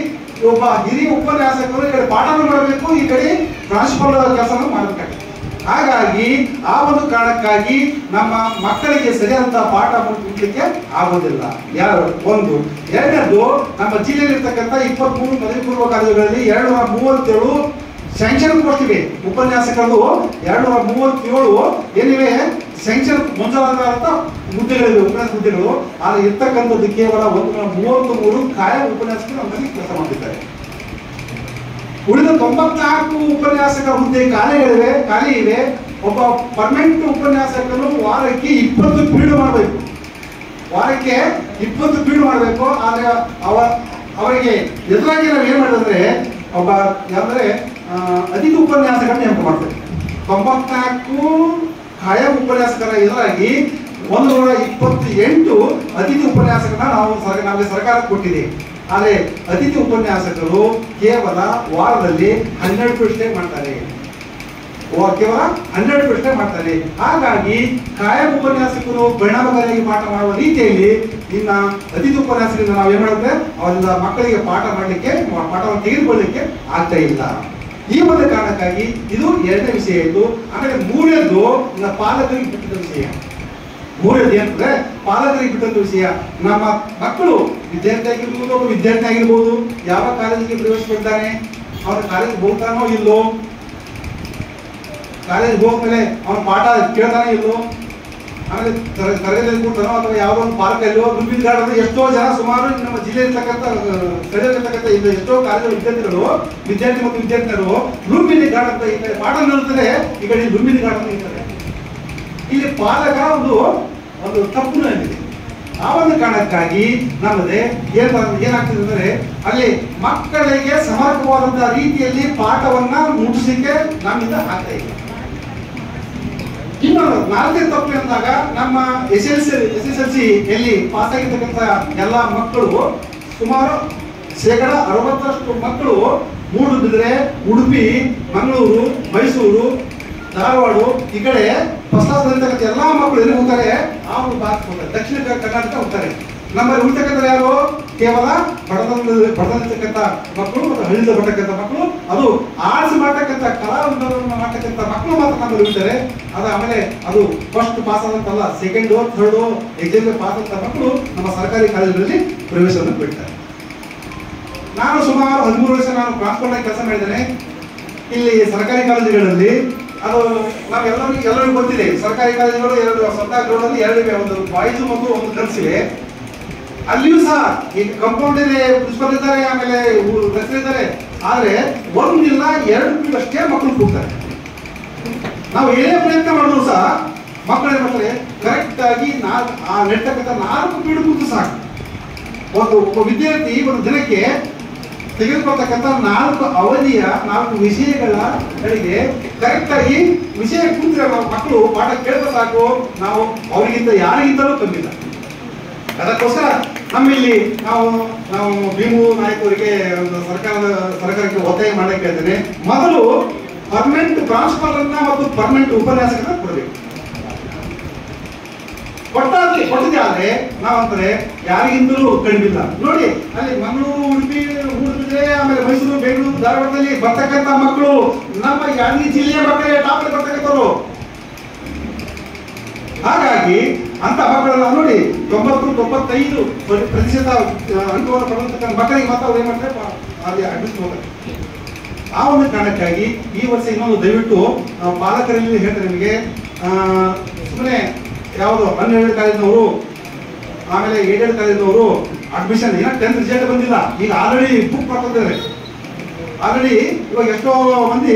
ಒಬ್ಬ ಹಿರಿಯ ಉಪನ್ಯಾಸಕರು ಈ ಕಡೆ ಪಾಠ ಮಾಡಬೇಕು, ಈ ಕಡೆ ಟ್ರಾನ್ಸ್ಫರ್ ಕೆಲಸ ಮಾಡಬೇಕಾಗುತ್ತೆ. ಹಾಗಾಗಿ ಆ ಒಂದು ಕಾರಣಕ್ಕಾಗಿ ನಮ್ಮ ಮಕ್ಕಳಿಗೆ ಸರಿಯಾದಂತಹ ಪಾಠ ಮುಟ್ಲಿಕ್ಕೆ ಆಗೋದಿಲ್ಲ. ಒಂದು. ಎರಡನೇದು, ನಮ್ಮ ಜಿಲ್ಲೆಯಲ್ಲಿರ್ತಕ್ಕಂಥ 23 ಪದವಿ ಪೂರ್ವ ಕಾಲೇಜುಗಳಲ್ಲಿ 237 ಸ್ಯಾಂಕ್ಷನ್ ಪೋಸ್ಟ್ ಇವೆ. ಉಪನ್ಯಾಸಕರು 237 ಏನಿವೆ ಸ್ಯಾಂಕ್ಷನ್ ಮುಂಜಾಗ್ರತಾ ಹುದ್ದೆಗಳಿವೆ, ಉಪನ್ಯಾಸ ಹುದ್ದೆಗಳು. ಆದರೆ ಇರ್ತಕ್ಕಂಥದ್ದು ಕೇವಲ 133 ಕಾಯಂ ಉಪನ್ಯಾಸಕರು ನಮ್ಮಲ್ಲಿ ಕೆಲಸ ಮಾಡಿದ್ದಾರೆ. ಉಳಿದ 94 ಉಪನ್ಯಾಸಕರ ಹುದ್ದೆ ಖಾಲಿ ಇವೆ. ಒಬ್ಬ ಪರ್ಮನೆಂಟ್ ಉಪನ್ಯಾಸಕರು ವಾರಕ್ಕೆ 20 ಪೀರಿಯಡ್ ಮಾಡಬೇಕು. ವಾರಕ್ಕೆ 20 ಪೀರಿಯಡ್ ಮಾಡಬೇಕು. ಆದರೆ ಅವರಿಗೆ ಎದುರಾಗಿ ನಾವು ಏನ್ ಮಾಡಿದ್ರೆ ಒಬ್ಬ ಅಂದ್ರೆ ಅತಿಥಿ ಉಪನ್ಯಾಸಕರನ್ನ ನೇಮಕ ಮಾಡ್ತೇವೆ. 94 ಕಾಯಂ ಉಪನ್ಯಾಸಕರ ಎದುರಾಗಿ 128 ಅತಿಥಿ ಉಪನ್ಯಾಸಕರನ್ನ ನಾವು ಸರ್ಕಾರ ಕೊಟ್ಟಿದೆ. ಆದರೆ ಅತಿಥಿ ಉಪನ್ಯಾಸಕರು ಕೇವಲ ವಾರದಲ್ಲಿ 12% ಮಾಡ್ತಾರೆ. ಕೇವಲ 12% ಮಾಡ್ತಾರೆ. ಹಾಗಾಗಿ ಕಾಯಂ ಉಪನ್ಯಾಸಕರು ಪರಿಣಾಮಕಾರಿಯಾಗಿ ಪಾಠ ಮಾಡುವ ರೀತಿಯಲ್ಲಿ ಇನ್ನ ಅತಿಥಿ ಉಪನ್ಯಾಸಕರಿಂದ ನಾವು ಏನ್ ಮಾಡಿದ್ರೆ ಅವರಿಂದ ಮಕ್ಕಳಿಗೆ ಪಾಠವನ್ನು ತೆಗೆದುಕೊಳ್ಳಲಿಕ್ಕೆ ಆಗ್ತಾ ಇಲ್ಲ. ಈ ಒಂದು ಕಾರಣಕ್ಕಾಗಿ ಇದು ಎರಡನೇ ವಿಷಯ ಆಯಿತು. ಆಮೇಲೆ ಮೂರನೇದು ಪಾಲಕರಿಗೆ ಬಿಟ್ಟಿದ್ದ ವಿಷಯ. ಮೂರನೇದು ಏನಂದ್ರೆ ಪಾಲಕರಿಗೆ ಬಿಟ್ಟಂತ ವಿಷಯ. ನಮ್ಮ ಮಕ್ಕಳು ವಿದ್ಯಾರ್ಥಿ ಆಗಿರ್ಬೋದು, ಯಾವ ಕಾಲೇಜಿಗೆ ಪ್ರವೇಶಿಸಿದ್ದಾನೆ, ಅವನ ಕಾಲೇಜ್ ಹೋಗ್ತಾನೋ ಇಲ್ಲೋ, ಕಾಲೇಜ್ ಹೋದ್ಮೇಲೆ ಅವನ ಪಾಠ ಕೇಳ್ತಾನೆ ಇಲ್ಲೋ, ಆಮೇಲೆ ತರಗತಿಯಲ್ಲಿ ಕೂಡ್ತಾನೋ ಅಥವಾ ಯಾವುದೋ ಒಂದು ಪಾರ್ಕ್ ಅಲ್ಲೋ ದುಡ್ಡಿನ ಗಾರ್ಡ್. ಎಷ್ಟೋ ಜನ ಸುಮಾರು ನಮ್ಮ ಜಿಲ್ಲೆಯಲ್ಲಿರ್ತಕ್ಕಂಥ ಸ್ಥಳೀಯಲ್ಲಿರ್ತಕ್ಕಂಥ ಎಷ್ಟೋ ಕಾಲೇಜು ವಿದ್ಯಾರ್ಥಿ ಮತ್ತು ವಿದ್ಯಾರ್ಥಿಗಳು ಲುಂಬಿನಿ ಗಾರ್ಡ್ ಅಂತ ಈ ಕಡೆ ಪಾಠ ನಿಲ್ತಾರೆ, ಈ ಕಡೆ ಲುಂಬಿನಿ ಗಾರ್ಡ್ ಅಂತ ಇರ್ತಾರೆ. ಇಲ್ಲಿ ಪಾಲಕ ಒಂದು ತಪ್ಪು ಇದೆ. ಆ ಒಂದು ಕಾರಣಕ್ಕಾಗಿ ನಮ್ಮದೇ ಏನಾಗ್ತದೆ ಅಂದರೆ ಅಲ್ಲಿ ಮಕ್ಕಳಿಗೆ ಸಮರ್ಪಕವಾದಂತಹ ರೀತಿಯಲ್ಲಿ ಪಾಠವನ್ನ ಮುಟ್ಟಿಸಲಿಕ್ಕೆ ನಮ್ಮಿಂದ ಆಗ್ತಾ ಇಲ್ಲ. ಇನ್ನೊಂದು ನಾಲ್ಕನೇ ತಪ್ಪು ಅಂದಾಗ ನಮ್ಮ SSLC ಯಲ್ಲಿ ಪಾಸ್ ಆಗಿರ್ತಕ್ಕಂಥ ಎಲ್ಲ ಮಕ್ಕಳು ಸುಮಾರು 60% ಮಕ್ಕಳು ಮೂಡುಬಿದಿರೆ, ಉಡುಪಿ, ಮಂಗಳೂರು, ಮೈಸೂರು, ಧಾರವಾಡ ಈ ಕಡೆ ಫಸ್ಟ್ ಕ್ಲಾಸ್ ಬಂದಿರ್ತಕ್ಕಂಥ ಎಲ್ಲಾ ಮಕ್ಕಳು ಎಲ್ಲಿ ಹೋಗ್ತಾರೆ, ಆ ಒಂದು ಭಾಗಕ್ಕೆ ಹೋಗ್ತಾರೆ, ದಕ್ಷಿಣ ಕರ್ನಾಟಕ ಹೋಗ್ತಾರೆ. ನಮ್ಮಲ್ಲಿ ಉಳಿತಕ್ಕಂಥ ಯಾರು ಕೇವಲ ಬಡತನದಲ್ಲಿರ್ತಕ್ಕಂಥ ಮಕ್ಕಳು ಮತ್ತು ಹಳ್ಳಿಯಿಂದ ಬರ್ತಕ್ಕಂಥ ಮಕ್ಕಳು, ಅದು ಆರ್ಟ್ಸ್ ಮಾಡ್ತಕ್ಕಂಥ ಕಲಾ ಮಾಡ್ತಕ್ಕಂಥ ಮಕ್ಕಳು ಮಾತ್ರ ನಮ್ಮಲ್ಲಿ ಉಳಿತಾರೆ. ಆಮೇಲೆ ಅದು ಫಸ್ಟ್ ಪಾಸ್ ಆದಂತಲ್ಲ, ಸೆಕೆಂಡ್ ಥರ್ಡ್ ಎಕ್ಸಾಮ್ ಪಾಸ್ ಆದಂತ ಮಕ್ಕಳು ನಮ್ಮ ಸರ್ಕಾರಿ ಕಾಲೇಜುಗಳಲ್ಲಿ ಪ್ರವೇಶವನ್ನು ಬಿಡ್ತಾರೆ. ನಾನು ಸುಮಾರು 13 ವರ್ಷ ನಾನು ಟ್ರಾನ್ಸ್ಪೋರ್ಟ್ ಆಗಿ ಕೆಲಸ ಮಾಡಿದ್ದೇನೆ. ಇಲ್ಲಿ ಸರ್ಕಾರಿ ಕಾಲೇಜುಗಳಲ್ಲಿ ಅದು ಎಲ್ಲರಿಗೂ ಗೊತ್ತಿದೆ. ಸರ್ಕಾರಿ ಕಾಲೇಜುಗಳು 2 ಸರ್ಕಾರಿ ಗ್ರೌಂಡಲ್ಲಿ 2 ಒಂದು ಬಾಯ್ಸ್ ಮತ್ತು ಒಂದು ಗರ್ಲ್ಸ್ ಇವೆ. ಅಲ್ಲಿಯೂ ಸಹ ಈಗ ಕಂಪೌಂಡ್ ಇದೆ, ಪ್ರಿನ್ಸಿಪಲ್ ಇದ್ದಾರೆ, ಆಮೇಲೆ ಲೆಕ್ಚರ್ ಇದ್ದಾರೆ. ಆದ್ರೆ ಒಂದಿಲ್ಲ 2 ಪೀರಿಯಡ್ ಅಷ್ಟೇ ಮಕ್ಕಳು ಕೂಗ್ತಾರೆ. ನಾವು ಏನೇ ಪ್ರಯತ್ನ ಮಾಡಿದ್ರು ಸಹ ಮಕ್ಕಳು ಏನ್ ಮಾಡ್ತಾರೆ, ಕರೆಕ್ಟ್ ಆಗಿ ನೆಡ್ತಕ್ಕಂಥ 4 ಪೀರಿಯಡ್ ಕೂತು ಸಾಕು. ಒಬ್ಬ ವಿದ್ಯಾರ್ಥಿ ಒಂದು ದಿನಕ್ಕೆ ತೆಗೆದುಕೊಳ್ತಕ್ಕಂಥ 4 ಅವಧಿಯ 4 ವಿಷಯಗಳಿಗೆ ಕರೆಕ್ಟ್ ಆಗಿ ವಿಷಯ ಕೂತ್ರೆ ಮಕ್ಕಳು ಪಾಠ ಕೇಳಿದ್ರೆ ಸಾಕು. ನಾವು ಅವರಿಗಿಂತ ಯಾರಿಗಿಂತಲೂ ಕಮ್ಮಿಲ್ಲ. ಅದಕ್ಕೋಸ್ಕರ ನಮ್ಮಲ್ಲಿ ನಾವು ಭೀಮು ನಾಯಕರಿಗೆ ಒಂದು ಸರ್ಕಾರಕ್ಕೆ ಒತ್ತಾಯ ಮಾಡಕ್ಕೆ ಹೇಳ್ತೇನೆ, ಮೊದಲು ಪರ್ಮನೆಂಟ್ ಟ್ರಾನ್ಸ್ಫರ್ ಅನ್ನ ಮತ್ತು ಪರ್ಮನೆಂಟ್ ಉಪನ್ಯಾಸಕರನ್ನ ಕೊಡಬೇಕು. ಕೊಟ್ಟಿದೆ ಆದ್ರೆ ನಾವಂತಾರೆ ಯಾರಿಗಿಂತಲೂ ಕಡಿಮಿಲ್ಲ. ನೋಡಿ ಅಲ್ಲಿ ಮಂಗಳೂರು, ಉಡುಪಿ, ಮೂಡುಬಿದ್ರೆ, ಆಮೇಲೆ ಮೈಸೂರು, ಬೆಂಗಳೂರು, ಧಾರವಾಡದಲ್ಲಿ ಬರ್ತಕ್ಕಂಥ ಮಕ್ಕಳು ನಮ್ಮ ಯಾದಗಿರಿ ಜಿಲ್ಲೆಯ ಮಕ್ಕಳೇ ಟಾಪ್ ಬರ್ತಕ್ಕಂಥವ್ರು. ಹಾಗಾಗಿ ಅಂತ ಮಕ್ಕಳನ್ನ ನೋಡಿ 90-95% ಅಂಕವನ್ನು ಪಡೆದಂತ ಮಕ್ಕಳಿಗೆ ಮಾತ್ರ ಅವ್ರು ಏನ್ ಮಾಡ್ತಾರೆ, ಅಲ್ಲಿ ಅಡ್ಮಿಷನ್ ಹೋಗ್ತಾರೆ. ಆ ಒಂದು ಕಾರಣಕ್ಕಾಗಿ ಈ ವರ್ಷ ಇನ್ನೊಂದು ದಯವಿಟ್ಟು ಪಾಲಕರಲ್ಲಿ ಹೇಳ್ತಾರೆ, ನಿಮಗೆ ಸುಮ್ಮನೆ ಯಾವುದು ಅನ್ಎಡೆಡ್ ಕಾಲೇಜಿನವರು ಆಮೇಲೆ ಏಡೆಡ್ ಕಾಲೇಜಿನವರು ಅಡ್ಮಿಷನ್ 10th ರಿಸಲ್ಟ್ ಬಂದಿಲ್ಲ, ಈಗ ಆಲ್ರೆಡಿ ಬುಕ್ ಮಾಡ್ಕೊಂಡಿದ್ದಾರೆ. ಆಲ್ರೆಡಿ ಇವಾಗ ಎಷ್ಟೋ ಮಂದಿ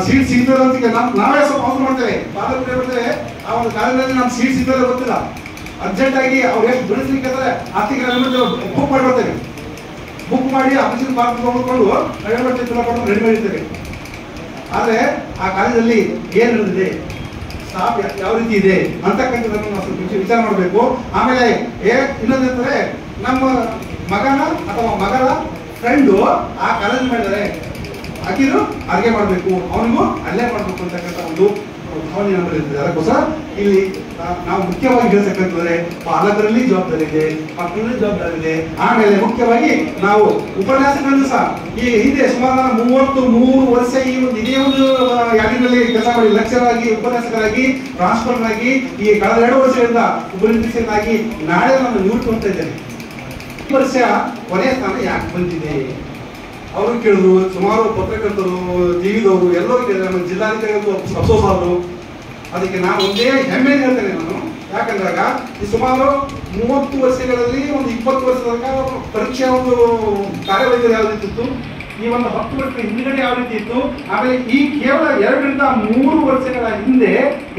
ಸೀಟ್ ಸಿಗ್ತದೆ ಅಂತ ನಾವೇ ಸ್ವಲ್ಪ ಅವಸರ ಮಾಡ್ತೇವೆ. ಪಾಲಕರು ಹೇಳ್ತೇವೆ ಆ ಒಂದು ಕಾಲೇಜಲ್ಲಿ ನಮ್ಗೆ ಸೀಟ್ ಸಿಗ್ತದೆ ಗೊತ್ತಿಲ್ಲ, ಅರ್ಜೆಂಟ್ ಆಗಿ ಅವ್ರು ಎಷ್ಟು ಬಿಡಿಸ್ಲಿಕ್ಕೆ ಆರ್ಥಿಕ ಬುಕ್ ಮಾಡಿರ್ತೇವೆ. ಬುಕ್ ಮಾಡಿ ಅಪ್ಲಿಕೇಶನ್ ಫಾರ್ಮ್ ತಗೊಂಡ್ಕೊಂಡು ರೆಡಿ ಮಾಡಿರ್ತೇವೆ. ಆದರೆ ಆ ಕಾಲೇಜಲ್ಲಿ ಏನು ನಡೆದಿದೆ, ಸ್ಟಾಫ್ ಯಾವ ರೀತಿ ಇದೆ ಅಂತಕ್ಕಂಥದ್ದನ್ನು ನಾವು ವಿಚಾರ ಮಾಡಬೇಕು. ಆಮೇಲೆ ಇನ್ನೊಂದಂದ್ರೆ ನಮ್ಮ ಮಗನ ಅಥವಾ ಮಗಳ ಫ್ರೆಂಡು ಆ ಕಾಲೇಜ್ ಮಾಡಿದರೆ ಆಕಿರು ಅಡುಗೆ ಮಾಡಬೇಕು, ಅವನಿಗೂ ಅಲ್ಲೇ ಮಾಡಬೇಕು ಅಂತಕ್ಕಂಥ ಒಂದು ಭಾವನೆ ನಮ್ಮಲ್ಲಿ ಇರ್ತದೆ. ಅದಕ್ಕೋಸ್ಕರ ಇಲ್ಲಿ ನಾವು ಮುಖ್ಯವಾಗಿ ಹೇಳ್ತಕ್ಕಂಥದ್ರೆ ಪಾಲಕರಲ್ಲಿ ಜವಾಬ್ದಾರಿ ಇದೆ, ಮಕ್ಕಳಲ್ಲಿ ಜವಾಬ್ದಾರಿ ಇದೆ. ಆಮೇಲೆ ಮುಖ್ಯವಾಗಿ ನಾವು ಉಪನ್ಯಾಸಗಳನ್ನು ಸಹ ಈ ಹಿಂದೆ ಸುಮಾರು 33 ವರ್ಷ ಈ ಒಂದು ಇದೇ ಒಂದು ಯಾರಿನಲ್ಲಿ ಕೆಲಸ ಮಾಡಿ ಲೆಕ್ಚರ್ ಆಗಿ ಉಪನ್ಯಾಸಕರಾಗಿ ಟ್ರಾನ್ಸ್ಫರ್ ಆಗಿ ಈ ಕಳೆದ 2 ವರ್ಷಗಳಿಂದ ಉಪನಿರ್ದೇಶಕ ಆಗಿ ನಾಳೆ ನಾನು ನಿವೃತ್ತಿ ಹೊಂದ್ತಾ ಇದ್ದೇನೆ. ಈ ವರ್ಷ ಕೊನೆಯ ಸ್ಥಾನ ಯಾಕೆ ಬಂದಿದೆ ಅವರು ಕೇಳಿದ್ರು. ಸುಮಾರು ಪತ್ರಕರ್ತರು, ಟಿವಿದವರು ಎಲ್ಲರೂ ಕೇಳಿದ್ರು. ನಮ್ಮ ಜಿಲ್ಲಾಧಿಕಾರಿಗಳು ಅಫ್ಸೋಸ್ ಆದರು. ಅದಕ್ಕೆ ನಾನು ಒಂದೇ ಹೆಮ್ಮೆ ಹೇಳ್ತೇನೆ ನಾನು. ಯಾಕಂದಾಗ ಈ ಸುಮಾರು 30 ವರ್ಷಗಳಲ್ಲಿ ಒಂದು 20 ವರ್ಷ ತನಕ ಪರೀಕ್ಷೆ ಒಂದು ಕಾರ್ಯವೈಖರಿ ಯಾವ ರೀತಿ ಇತ್ತು, ಈ ಒಂದು 10 ವರ್ಷದ ಹಿಂದ್ಗಡೆ ಯಾವ ರೀತಿ ಇತ್ತು, ಆಮೇಲೆ ಈ ಕೇವಲ 2 ರಿಂದ 3 ವರ್ಷಗಳ ಹಿಂದೆ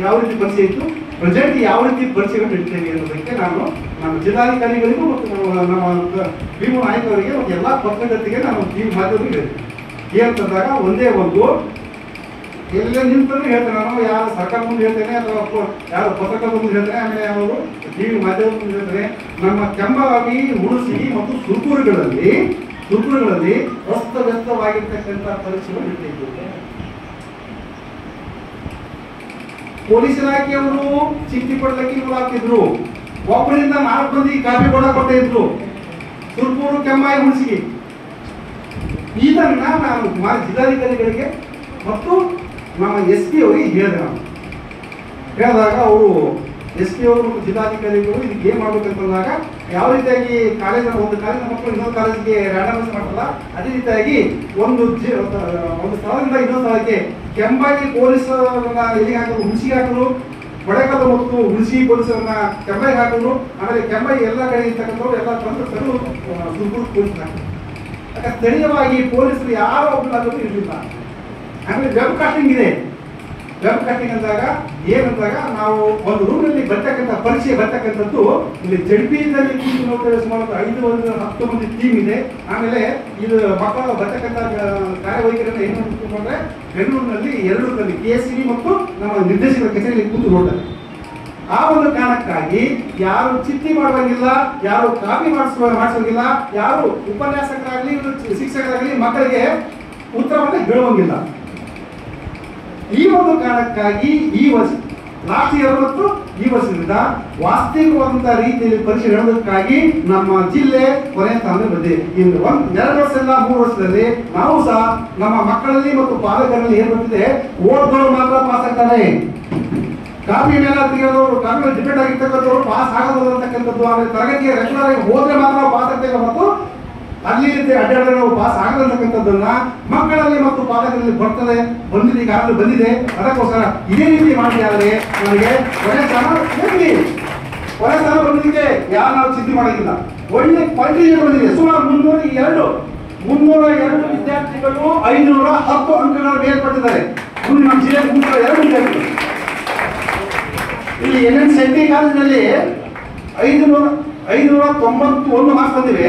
ಯಾವ ರೀತಿ ಪರೀಕ್ಷೆ ಇತ್ತು, ಪ್ರೆಸೆಂಟ್ ಯಾವ ರೀತಿ ಪರೀಕ್ಷೆಗಳು ನಡೀತೇವೆ ಅನ್ನೋದಕ್ಕೆ ನಾನು ನಮ್ಮ ಜಿಲ್ಲಾಧಿಕಾರಿಗಳಿಗೂ ಮತ್ತು ನಮ್ಮ ಭೀಮ ನಾಯಕ್ ಅವರಿಗೆ ಮತ್ತು ಎಲ್ಲ ಪತ್ರಕರ್ತರಿಗೆ ನಾನು ಈ ಮಾಧ್ಯಮದಲ್ಲಿ ಹೇಳಿದೆ. ಏನಂತಂದಾಗ ಒಂದೇ ಒಂದು ಎಲ್ಲ ನಿಂತಂದ್ರೆ ಹೇಳ್ತೇನೆ ನಾನು, ಯಾರು ಸರ್ಕಾರ ಮುಂದೆ ಹೇಳ್ತೇನೆ ಅಥವಾ ಯಾರು ಪತ್ರಕರ್ತರ ಮುಂದೆ ಹೇಳ್ತೇನೆ, ಆಮೇಲೆ ಅವರು ಟಿವಿ ಮಾಧ್ಯಮ ಮುಂದೆ ಹೇಳ್ತೇನೆ. ನಮ್ಮ ಕೆಂಬಾವಿ, ಹುಣಸಿ ಮತ್ತು ಸುರ್ಪುರಗಳಲ್ಲಿ ಅಸ್ತವ್ಯಸ್ತವಾಗಿರ್ತಕ್ಕಂಥ ಪರೀಕ್ಷೆಗಳು ನಡೀತಿದ್ವು. ಪೊಲೀಸ್ ಇಲಾಖೆಯವರು ಚಿಟ್ಟಿ ಕೊಡ್ಲಿಕ್ಕೆ ಇವ್ರು ಹಾಕಿದ್ರು. ಒಬ್ಬರಿಂದ 4 ಮಂದಿ ಕಾಪಿ ಕೊಡ್ತಾ ಇದ್ರು. ಸುರ್ಪುರು, ಕೆಂಬಾವಿ, ಹುಣಸಿಗೆ. ಇದನ್ನ ನಾನು ಜಿಲ್ಲಾಧಿಕಾರಿಗಳಿಗೆ ಮತ್ತು ನಮ್ಮ ಎಸ್ ಪಿ ಅವರಿಗೆ ಹೇಳಿದೆ. ನಾನು ಹೇಳಿದಾಗ ಅವರು ಎಸ್ ಪಿ ಅವರು ಮತ್ತು ಜಿಲ್ಲಾಧಿಕಾರಿಗಳು ಇದಕ್ಕೆ ಏನ್ ಮಾಡ್ಬೇಕಂತಂದಾಗ ಯಾವ ರೀತಿಯಾಗಿ ಕಾಲೇಜಿನ ಒಂದು ಕಾಲೇಜಿನ ಮಕ್ಕಳು ಇನ್ನೊಂದು ಕಾಲೇಜಿಗೆ ರ್ಯಾಂಡಮೈಸ್ ಮಾಡ್ತಲ್ಲ, ಅದೇ ರೀತಿಯಾಗಿ ಒಂದು ಸ್ಥಳದಿಂದ ಇನ್ನೊಂದು ಸ್ಥಳಕ್ಕೆ ಕೆಂಬಾಗಿ ಪೊಲೀಸರನ್ನ ಎಲ್ಲಿಗೆ ಹಾಕಿದ್ರು, ಹುಣಸಿಗೆ ಹಾಕಿದ್ರು, ಬಳೆಗಾಲ ಮತ್ತು ಹುಣಸಿ ಪೊಲೀಸರನ್ನ ಕೆಂಬಾಯಿಗೆ ಹಾಕಿದ್ರು. ಆಮೇಲೆ ಕೆಂಬಾಯಿ ಎಲ್ಲ ಕಡೆ ಇರ್ತಕ್ಕಂಥವ್ರು ಎಲ್ಲ ತಂದು ಸುರ್ಪುರ್ ಪೊಲೀಸ್ ಹಾಕಿದ್ರು. ಯಾಕಂದ್ರೆ ಸ್ಥಳೀಯವಾಗಿ ಪೊಲೀಸರು ಯಾರೋ ಒಬ್ಬರಾದರೂ ಇರಲಿಲ್ಲ. ಆಮೇಲೆ ವೆಬ್ ಕಾಸ್ಟಿಂಗ್ ಇದೆ. ವೆಬ್ ಕಾಸ್ಟಿಂಗ್ ಅಂದಾಗ ಏನಂದಾಗ ನಾವು ಒಂದು ರೂಮ್ನಲ್ಲಿ ಬರ್ತಕ್ಕಂಥ ಪರೀಕ್ಷೆ ಬರ್ತಕ್ಕಂಥದ್ದು ಇಲ್ಲಿ ಜಡ್ಪಿಯಲ್ಲಿ ಕೂತು ನೋಡ್ತೇವೆ. ಸುಮಾರು 5-10 ಮಂದಿ ಟೀಮ್ ಇದೆ. ಆಮೇಲೆ ಇದು ಮಕ್ಕಳ ಬರ್ತಕ್ಕಂಥ ಕಾರ್ಯವೈಖರಿಯನ್ನು ಏನು ಮಾಡ್ಕೊಂಡ್ರೆ ಬೆಂಗಳೂರಿನಲ್ಲಿ 2 KSCB ಮತ್ತು ನಮ್ಮ ನಿರ್ದೇಶಕರ ಕಚೇರಿಯಲ್ಲಿ ಕೂತು ನೋಡ್ತಾರೆ. ಆ ಒಂದು ಕಾರಣಕ್ಕಾಗಿ ಯಾರು ಚಿಟ್ಟಿ ಮಾಡುವಂಗಿಲ್ಲ, ಯಾರು ಕಾಪಿ ಮಾಡಿಸೋಂಗಿಲ್ಲ, ಯಾರು ಉಪನ್ಯಾಸಕರಾಗಲಿ ಶಿಕ್ಷಕರಾಗಲಿ ಮಕ್ಕಳಿಗೆ ಉತ್ತರವನ್ನು ಹೇಳುವಂಗಿಲ್ಲ. ಈ ಒಂದು ಕಾರಣಕ್ಕಾಗಿ ಈ ವರ್ಷ ಲಾಸ್ಟ್ ಇಯರ್ ಮತ್ತು ಈ ವರ್ಷದಿಂದ ವಾಸ್ತವಿಕವಾದಂತಹ ರೀತಿಯಲ್ಲಿ ಪರೀಕ್ಷೆ ನಡೆದಕ್ಕಾಗಿ ನಮ್ಮ ಜಿಲ್ಲೆ ಕೊನೆಯ ಸ್ಥಾನದಲ್ಲಿ ಬಂದಿದೆ. ಇನ್ನು 2 ವರ್ಷದಿಂದ 3 ವರ್ಷದಲ್ಲಿ ನಾವು ಸಹ ನಮ್ಮ ಮಕ್ಕಳಲ್ಲಿ ಮತ್ತು ಪಾಲಕರಲ್ಲಿ ಏನ್ ಬರ್ತಿದೆ, ಓದೋರು ಮಾತ್ರ ಪಾಸ್ ಆಗ್ತಾರೆ. ಕಾಪಿ ಮೇಲೆ ತೆಗೆದವರು, ಕಾಪಿ ಮೇಲೆ ಡಿಪೆಂಡ್ ಆಗಿರ್ತಕ್ಕಂಥವ್ರು ಪಾಸ್ ಆಗೋದು ಅಂತಕ್ಕಂಥದ್ದು. ಆಮೇಲೆ ತರಗತಿಗೆ ರೆಗ್ಯುಲರ್ ಆಗಿ ಹೋದ್ರೆ ಮಾತ್ರ ಪಾಸ್ ಆಗ್ತೇವೆ ಮತ್ತು ಅಲ್ಲಿ ಅಡ್ಡಾಡ ನಾವು ಪಾಸ್ ಆಗತಕ್ಕಂಥದ್ದನ್ನ ಮಕ್ಕಳಲ್ಲಿ ಮತ್ತು ಪಾಲಕರಲ್ಲಿ ಬಂದಿದೆ, ಈಗಾಗಲೇ ಬಂದಿದೆ. ಅದಕ್ಕೋಸ್ಕರ ಇದೇ ರೀತಿ ಮಾಡಿದ್ರೆ ನನಗೆ ಕೊನೆ ಸ್ಥಾನ ಬಂದಿದೆ. ಯಾರು ನಾವು ಚಿಂತೆ ಮಾಡೋದಿಲ್ಲ. ಒಳ್ಳೆ ಕ್ವಾಲಿಟಿ ಬಂದಿದೆ. ಸುಮಾರು 302 ವಿದ್ಯಾರ್ಥಿಗಳು 510 ಅಂಕಗಳು ಬೇರ್ಪಟ್ಟಿದ್ದಾರೆ. ನಮ್ಮ ಜಿಲ್ಲೆ 302 ವಿದ್ಯಾರ್ಥಿಗಳು. ಇಲ್ಲಿ NN ಶೆಟ್ಟಿ ಕಾಲೇಜಿನಲ್ಲಿ 591 ಮಾರ್ಕ್ಸ್ ಬಂದಿವೆ.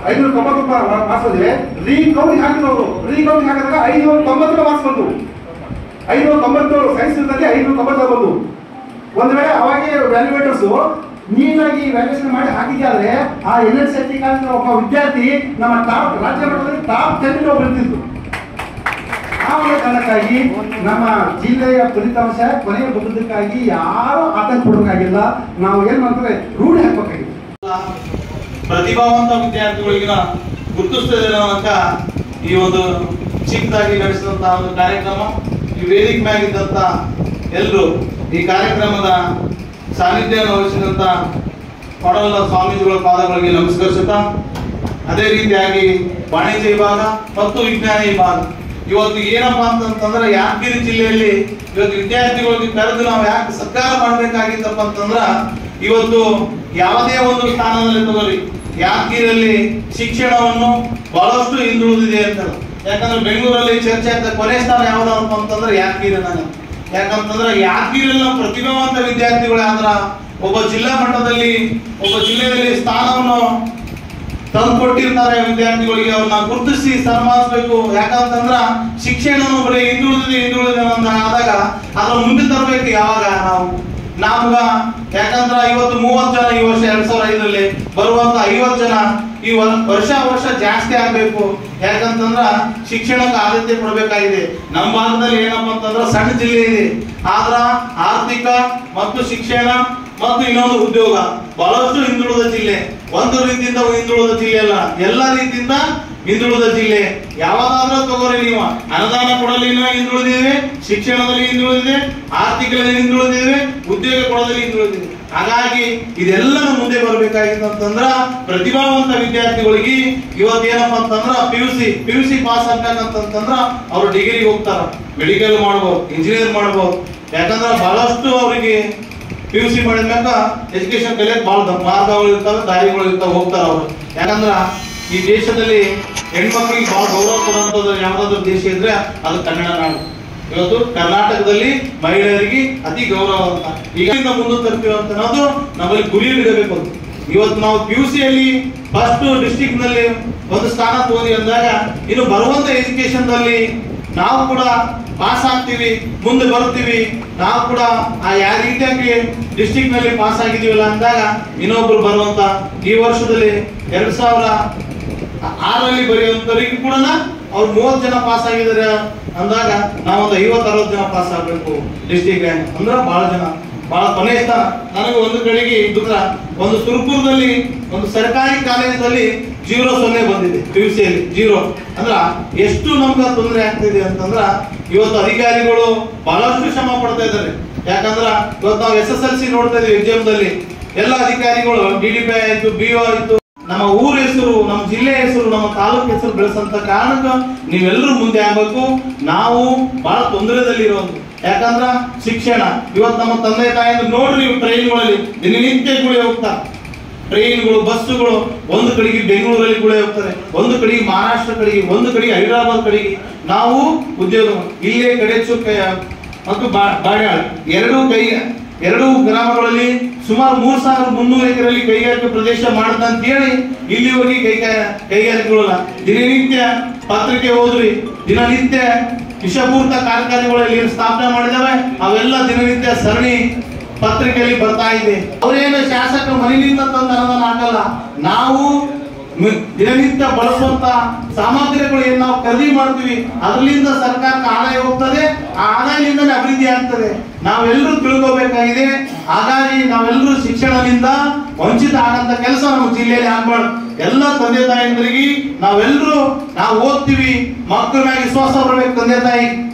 591 ಮಾರ್ಕ್ಸ್ ಬಂದಿವೆ. ರೀಕೌಂಟ್ ಹಾಕಿದವರು ಹಾಕಿದಾಗ 590 ಮಾರ್ಕ್ಸ್ ಬಂದು 590 ಸೈನ್ಸ್ ನಲ್ಲಿ 590 ಬಂದು. ಒಂದು ವೇಳೆ ಅವಾಗೆ ವ್ಯಾಲ್ಯೂಯೇಟರ್ಸ್ ನೀಟಾಗಿ ವ್ಯಾಲ್ಯೂಯೇಷನ್ ಮಾಡಿ ಹಾಕಿದ್ದಾದ್ರೆ ಆ NN ಶೆಟ್ಟಿ ಕಾಲೇಜಿನ ಒಬ್ಬ ವಿದ್ಯಾರ್ಥಿ ನಮ್ಮ ರಾಜ್ಯ ಮಟ್ಟದಲ್ಲಿ ಟಾಪ್ 10 ಬರ್ತಿದ್ರು. ಆ ಒಂದು ಕಾರಣಕ್ಕಾಗಿ ನಮ್ಮ ಜಿಲ್ಲೆಯ ಫಲಿತಾಂಶ ಕೊನೆಯ ಬರುವುದಕ್ಕಾಗಿ ಯಾರು ಆತಂಕ ಪಡಬೇಕಾಗಿಲ್ಲ. ನಾವು ಏನ್ ಮಾಡ್ತಾರೆ, ರೂಢಿ ಹಾಕಬೇಕಾಗಿದೆ. ಪ್ರತಿಭಾವಂತ ವಿದ್ಯಾರ್ಥಿಗಳಿಗಿನ ಗುರುತಿಸ್ತದೆ ಅಂತ ಈ ಒಂದು ಚಿಕ್ಕದಾಗಿ ನಡೆಸಿದಂತಹ ಒಂದು ಕಾರ್ಯಕ್ರಮ. ಈ ವೇದಿಕೆ ಮ್ಯಾಗಿದ್ದಂತ ಎಲ್ಲರೂ ಈ ಕಾರ್ಯಕ್ರಮದ ಸಾನ್ನಿಧ್ಯವನ್ನು ವಹಿಸಿದಂತ ಕೊಡಲ ಸ್ವಾಮೀಜಿಗಳ ಪಾದಗಳಿಗೆ ನಮಸ್ಕರಿಸುತ್ತಾ, ಅದೇ ರೀತಿಯಾಗಿ ವಾಣಿಜ್ಯ ವಿಭಾಗ ಮತ್ತು ವಿಜ್ಞಾನ ವಿಭಾಗ ಇವತ್ತು ಏನಪ್ಪಾ ಅಂತಂದ್ರೆ ಯಾದಗಿರಿ ಜಿಲ್ಲೆಯಲ್ಲಿ ಇವತ್ತು ವಿದ್ಯಾರ್ಥಿಗಳಿಗೆ ಕರೆದು ನಾವು ಯಾಕೆ ಸತ್ಕಾರ ಮಾಡಬೇಕಾಗಿತ್ತಪ್ಪ ಅಂತಂದ್ರ ಇವತ್ತು ಯಾವುದೇ ಒಂದು ಸ್ಥಾನದಲ್ಲಿ ತಗೋರಿ ಯಾದಗಿರಿಯಲ್ಲಿ ಶಿಕ್ಷಣವನ್ನು ಬಹಳಷ್ಟು ಹಿಂದುಳಿದಿದೆ ಅಂತ. ಯಾಕಂದ್ರೆ ಬೆಂಗಳೂರಲ್ಲಿ ಚರ್ಚೆ ಆಗ್ತದೆ ಕೊನೆ ಸ್ಥಾನ ಯಾವ್ದಪ್ಪ ಅಂತಂದ್ರೆ ಯಾದಗಿರಿ. ಯಾಕಂತಂದ್ರೆ ಯಾದಗಿರಿಯಲ್ಲಿ ನಾವು ಪ್ರತಿಭಾವಂತ ವಿದ್ಯಾರ್ಥಿಗಳು ಆದ್ರ ಒಬ್ಬ ಜಿಲ್ಲಾ ಮಟ್ಟದಲ್ಲಿ ಒಬ್ಬ ಜಿಲ್ಲೆಯಲ್ಲಿ ಸ್ಥಾನವನ್ನು ತಂದು ಕೊಟ್ಟಿರ್ತಾರೆ ವಿದ್ಯಾರ್ಥಿಗಳಿಗೆ. ಅವ್ರನ್ನ ಗುರುತಿಸಿ ಸನ್ಮಾನಿಸಬೇಕು. ಯಾಕಂತಂದ್ರ ಶಿಕ್ಷಣವನ್ನು ಬರೀ ಹಿಂದುಳಿದಿದೆ ಅಂತ ಆದಾಗ ಅದ್ರ ಮುಂದೆ ತರಬೇಕು. ಯಾವಾಗ ನಮ್ಗ ಯಾಕಂದ್ರ ಇವತ್ತು 30 ಜನ ಈ ವರ್ಷ 2005 ಬರುವಂತ 50 ಜನ ಈ ವರ್ಷ ಜಾಸ್ತಿ ಆಗ್ಬೇಕು. ಯಾಕಂತಂದ್ರ ಶಿಕ್ಷಣಕ್ಕೆ ಆದ್ಯತೆ ಕೊಡಬೇಕಾಗಿದೆ. ನಮ್ಮ ಭಾಗದಲ್ಲಿ ಏನಪ್ಪಾ ಅಂತಂದ್ರ ಸಣ್ಣ ಜಿಲ್ಲೆ ಇದೆ, ಆದ್ರ ಆರ್ಥಿಕ ಮತ್ತು ಶಿಕ್ಷಣ ಮತ್ತು ಇನ್ನೊಂದು ಉದ್ಯೋಗ ಬಹಳಷ್ಟು ಹಿಂದುಳಿದ ಜಿಲ್ಲೆ. ಒಂದು ರೀತಿಯಿಂದ ಹಿಂದುಳಿದ ಜಿಲ್ಲೆ ಅಲ್ಲ, ಎಲ್ಲ ರೀತಿಯಿಂದ ಹಿಂದುಳಿದ ಜಿಲ್ಲೆ. ಯಾವಾಗಾದ್ರೂ ತಗೋರಿ ನೀವು, ಅನುದಾನ ಕೊಡಲಿ ಹಿಂದುಳಿದಿವೆ, ಶಿಕ್ಷಣದಲ್ಲಿ ಹಿಂದುಳಿದಿದೆ, ಆರ್ಥಿಕದಲ್ಲಿ ಹಿಂದುಳಿದಿವೆ, ಉದ್ಯೋಗ ಕೊಡೋದಲ್ಲಿ ಹಿಂದುಳಿದಿದೆ. ಹಾಗಾಗಿ ಇದೆಲ್ಲ ಮುಂದೆ ಬರ್ಬೇಕಾಗಿತ್ತು ಅಂತಂದ್ರ ಪ್ರತಿಭಾವಂತ ವಿದ್ಯಾರ್ಥಿಗಳಿಗೆ ಇವತ್ತೇನಪ್ಪ ಅಂತಂದ್ರ ಪಿ ಯು ಸಿ ಪಾಸ್ ಆಗ್ಬೇಕಂತಂದ್ರ ಅವ್ರು ಡಿಗ್ರಿಗೆ ಹೋಗ್ತಾರ, ಮೆಡಿಕಲ್ ಮಾಡ್ಬೋದು, ಇಂಜಿನಿಯರ್ ಮಾಡ್ಬೋದು. ಯಾಕಂದ್ರ ಬಹಳಷ್ಟು ಅವರಿಗೆ PUC ಮಾಡಿದ್ಮ್ಯಾಗ ಎಜುಕೇಶನ್ ಕಲಿಯಕ್ ಬಹಳ ಮಾರ್ಗಗಳು ಇರ್ತಾವೆ, ದಾರಿಗಳು ಇರ್ತಾವೆ, ಹೋಗ್ತಾರ ಅವ್ರು. ಯಾಕಂದ್ರ ಈ ದೇಶದಲ್ಲಿ ಹೆಣ್ಮಕ್ಳಿಗೆ ಬಹಳ ಗೌರವ ಕೊಡುವಂಥದ್ದು ಯಾವ್ದಾದ್ರು ದೇಶ ಇದ್ರೆ ಅದು ಕನ್ನಡ ನಾಡು. ಇವತ್ತು ಕರ್ನಾಟಕದಲ್ಲಿ ಮಹಿಳೆಯರಿಗೆ ಅತಿ ಗೌರವ ಅಂತ ಈಗ ಮುಂದೆ ತರ್ತೀವಿ ಅಂತ ಅನ್ನೋದು ನಮ್ಮಲ್ಲಿ ಗುರಿ ಇಡಬೇಕು. ಇವತ್ತು ನಾವು PUC ಯಲ್ಲಿ ಫಸ್ಟ್ ಡಿಸ್ಟ್ರಿಕ್ಟ್ ನಲ್ಲಿ ಒಂದು ಸ್ಥಾನ ತಗೊಂಡಿ ಅಂದಾಗ ಇನ್ನು ಬರುವಂತ ಎಜುಕೇಶನ್ ದಲ್ಲಿ ನಾವು ಕೂಡ ಪಾಸ್ ಆಗ್ತೀವಿ, ಮುಂದೆ ಬರ್ತೀವಿ. ನಾವು ಕೂಡ ಯಾವ ರೀತಿಯಾಗಿ ಡಿಸ್ಟ್ರಿಕ್ಟ್ ನಲ್ಲಿ ಪಾಸ್ ಆಗಿದೀವಲ್ಲ ಅಂದಾಗ ಇನ್ನೊಬ್ರು ಬರುವಂತ ಈ ವರ್ಷದಲ್ಲಿ 2006 ಬರೆಯುವಂತವರಿಗೆ ಕೂಡ ಅವ್ರು 30 ಜನ ಪಾಸ್ ಆಗಿದ್ದಾರೆ ಅಂದಾಗ ನಾವೊಂದು 50-60 ಜನ ಪಾಸ್ ಆಗ್ಬೇಕು ಡಿಸ್ಟ್ರಿಕ್ಟ್ ರ್ಯಾಂಕ್ ಅಂದ್ರೆ ಬಹಳ ಜನ, ಬಹಳ ಕೊನೆ ಸ್ಥಾನ. ನನಗೆ ಒಂದು ಕಡೆಗೆ ಇದ್ರ ಒಂದು ಸುರಪುರದಲ್ಲಿ ಒಂದು ಸರ್ಕಾರಿ ಕಾಲೇಜಲ್ಲಿ 0 ಬಂದಿದೆ, PUC ಯಲ್ಲಿ 0 ಅಂದ್ರ ಎಷ್ಟು ನಮ್ಗೆ ತೊಂದರೆ ಆಗ್ತಿದೆ ಅಂತಂದ್ರ ಇವತ್ತು ಅಧಿಕಾರಿಗಳು ಬಹಳಷ್ಟು ಶ್ರಮ ಪಡ್ತಾ ಇದ್ದಾರೆ. ಯಾಕಂದ್ರ ಇವತ್ತು ನಾವು SSLC ನೋಡ್ತಾ ಇದೀವಿ ಎಕ್ಸಾಮ್ ದಲ್ಲಿ ಎಲ್ಲ ಅಧಿಕಾರಿಗಳು DDP ಆಯ್ತು, BO ಆಯ್ತು, ನಮ್ಮ ಊರ ಹೆಸರು, ನಮ್ಮ ಜಿಲ್ಲೆ ಹೆಸರು, ನಮ್ಮ ತಾಲೂಕು ಹೆಸರು ಬೆಳೆಸಂತ ಕಾರಣಕ್ಕೆ ನೀವೆಲ್ಲರೂ ಮುಂದೆ ಆಗ್ಬೇಕು. ನಾವು ಬಹಳ ತೊಂದರೆದಲ್ಲಿ ಇರೋದು. ಯಾಕಂದ್ರ ಶಿಕ್ಷಣ ಇವತ್ತು ನಮ್ಮ ತಂದೆ ತಾಯಿ ನೋಡ್ರಿ, ನೀವು ಟ್ರೈನ್ಗಳಲ್ಲಿ ದಿನನಿತ್ಯ ಗುಳೆ ಹೋಗ್ತಾರೆ, ಟ್ರೈನ್ಗಳು, ಬಸ್ಸುಗಳು. ಒಂದು ಕಡೆಗೆ ಬೆಂಗಳೂರಲ್ಲಿ ಗುಳೆ ಹೋಗ್ತಾರೆ, ಒಂದು ಕಡೆಗೆ ಮಹಾರಾಷ್ಟ್ರ ಕಡೆಗೆ, ಒಂದು ಕಡೆಗೆ ಹೈದರಾಬಾದ್ ಕಡೆಗೆ. ನಾವು ಉದ್ಯೋಗ ಇಲ್ಲೇ ಕಡೆಚುಕ್ಕ ಮತ್ತು ಬಾಡ್ಯಾಳ್ ಎರಡು ಗ್ರಾಮಗಳಲ್ಲಿ ಸುಮಾರು 3300 ಎಕರೆಯಲ್ಲಿ ಕೈಗಾರಿಕೆ ಪ್ರದೇಶ ಮಾಡುತ್ತ ಅಂತ ಹೇಳಿ ಇಲ್ಲಿ ಹೋಗಿ ಕೈಗಾರಿಕೆಗಳಲ್ಲ. ದಿನನಿತ್ಯ ಪತ್ರಿಕೆ ಹೋದ್ರಿ, ದಿನನಿತ್ಯ ವಿಷಪೂರ್ತ ಕಾರ್ಖಾನೆಗಳಲ್ಲಿ ಸ್ಥಾಪನೆ ಮಾಡಿದಾವೆ, ಅವೆಲ್ಲ ದಿನನಿತ್ಯ ಸರಣಿ ಪತ್ರಿಕೆಯಲ್ಲಿ ಬರ್ತಾ ಇದೆ. ಅವರೇನು ಶಾಸಕರು ಮನೆಯಿಂದ ತಂದ ಅನುದಾನ ಹಾಕಲ್ಲ. ನಾವು ದಿನನಿತ್ಯ ಬಳಸುವಂತ ಸಾಮಗ್ರಿಗಳು ಏನ್ ನಾವು ಖರೀದಿ ಮಾಡ್ತೀವಿ ಅದರಿಂದ ಸರ್ಕಾರಕ್ಕೆ ಆದಾಯ ಹೋಗ್ತದೆ, ಆ ಆದಾಯದಿಂದಲೇ ಅಭಿವೃದ್ಧಿ ಆಗ್ತದೆ. ನಾವೆಲ್ಲರೂ ತಿಳ್ಕೋಬೇಕಾಗಿದೆ. ಹಾಗಾಗಿ ನಾವೆಲ್ಲರೂ ಶಿಕ್ಷಣದಿಂದ ವಂಚಿತ ಆಗಂತ ಕೆಲಸ ನಮ್ಮ ಜಿಲ್ಲೆಯಲ್ಲಿ ಆಗ್ಬಾರ್ದು. ಎಲ್ಲ ತಂದೆ ತಾಯಿಗಳಿಗೆ ನಾವು ಓದ್ತೀವಿ, ಮಕ್ಕಳ ಮೇಲೆ ವಿಶ್ವಾಸ ಬರಬೇಕು. ತಂದೆ ತಾಯಿ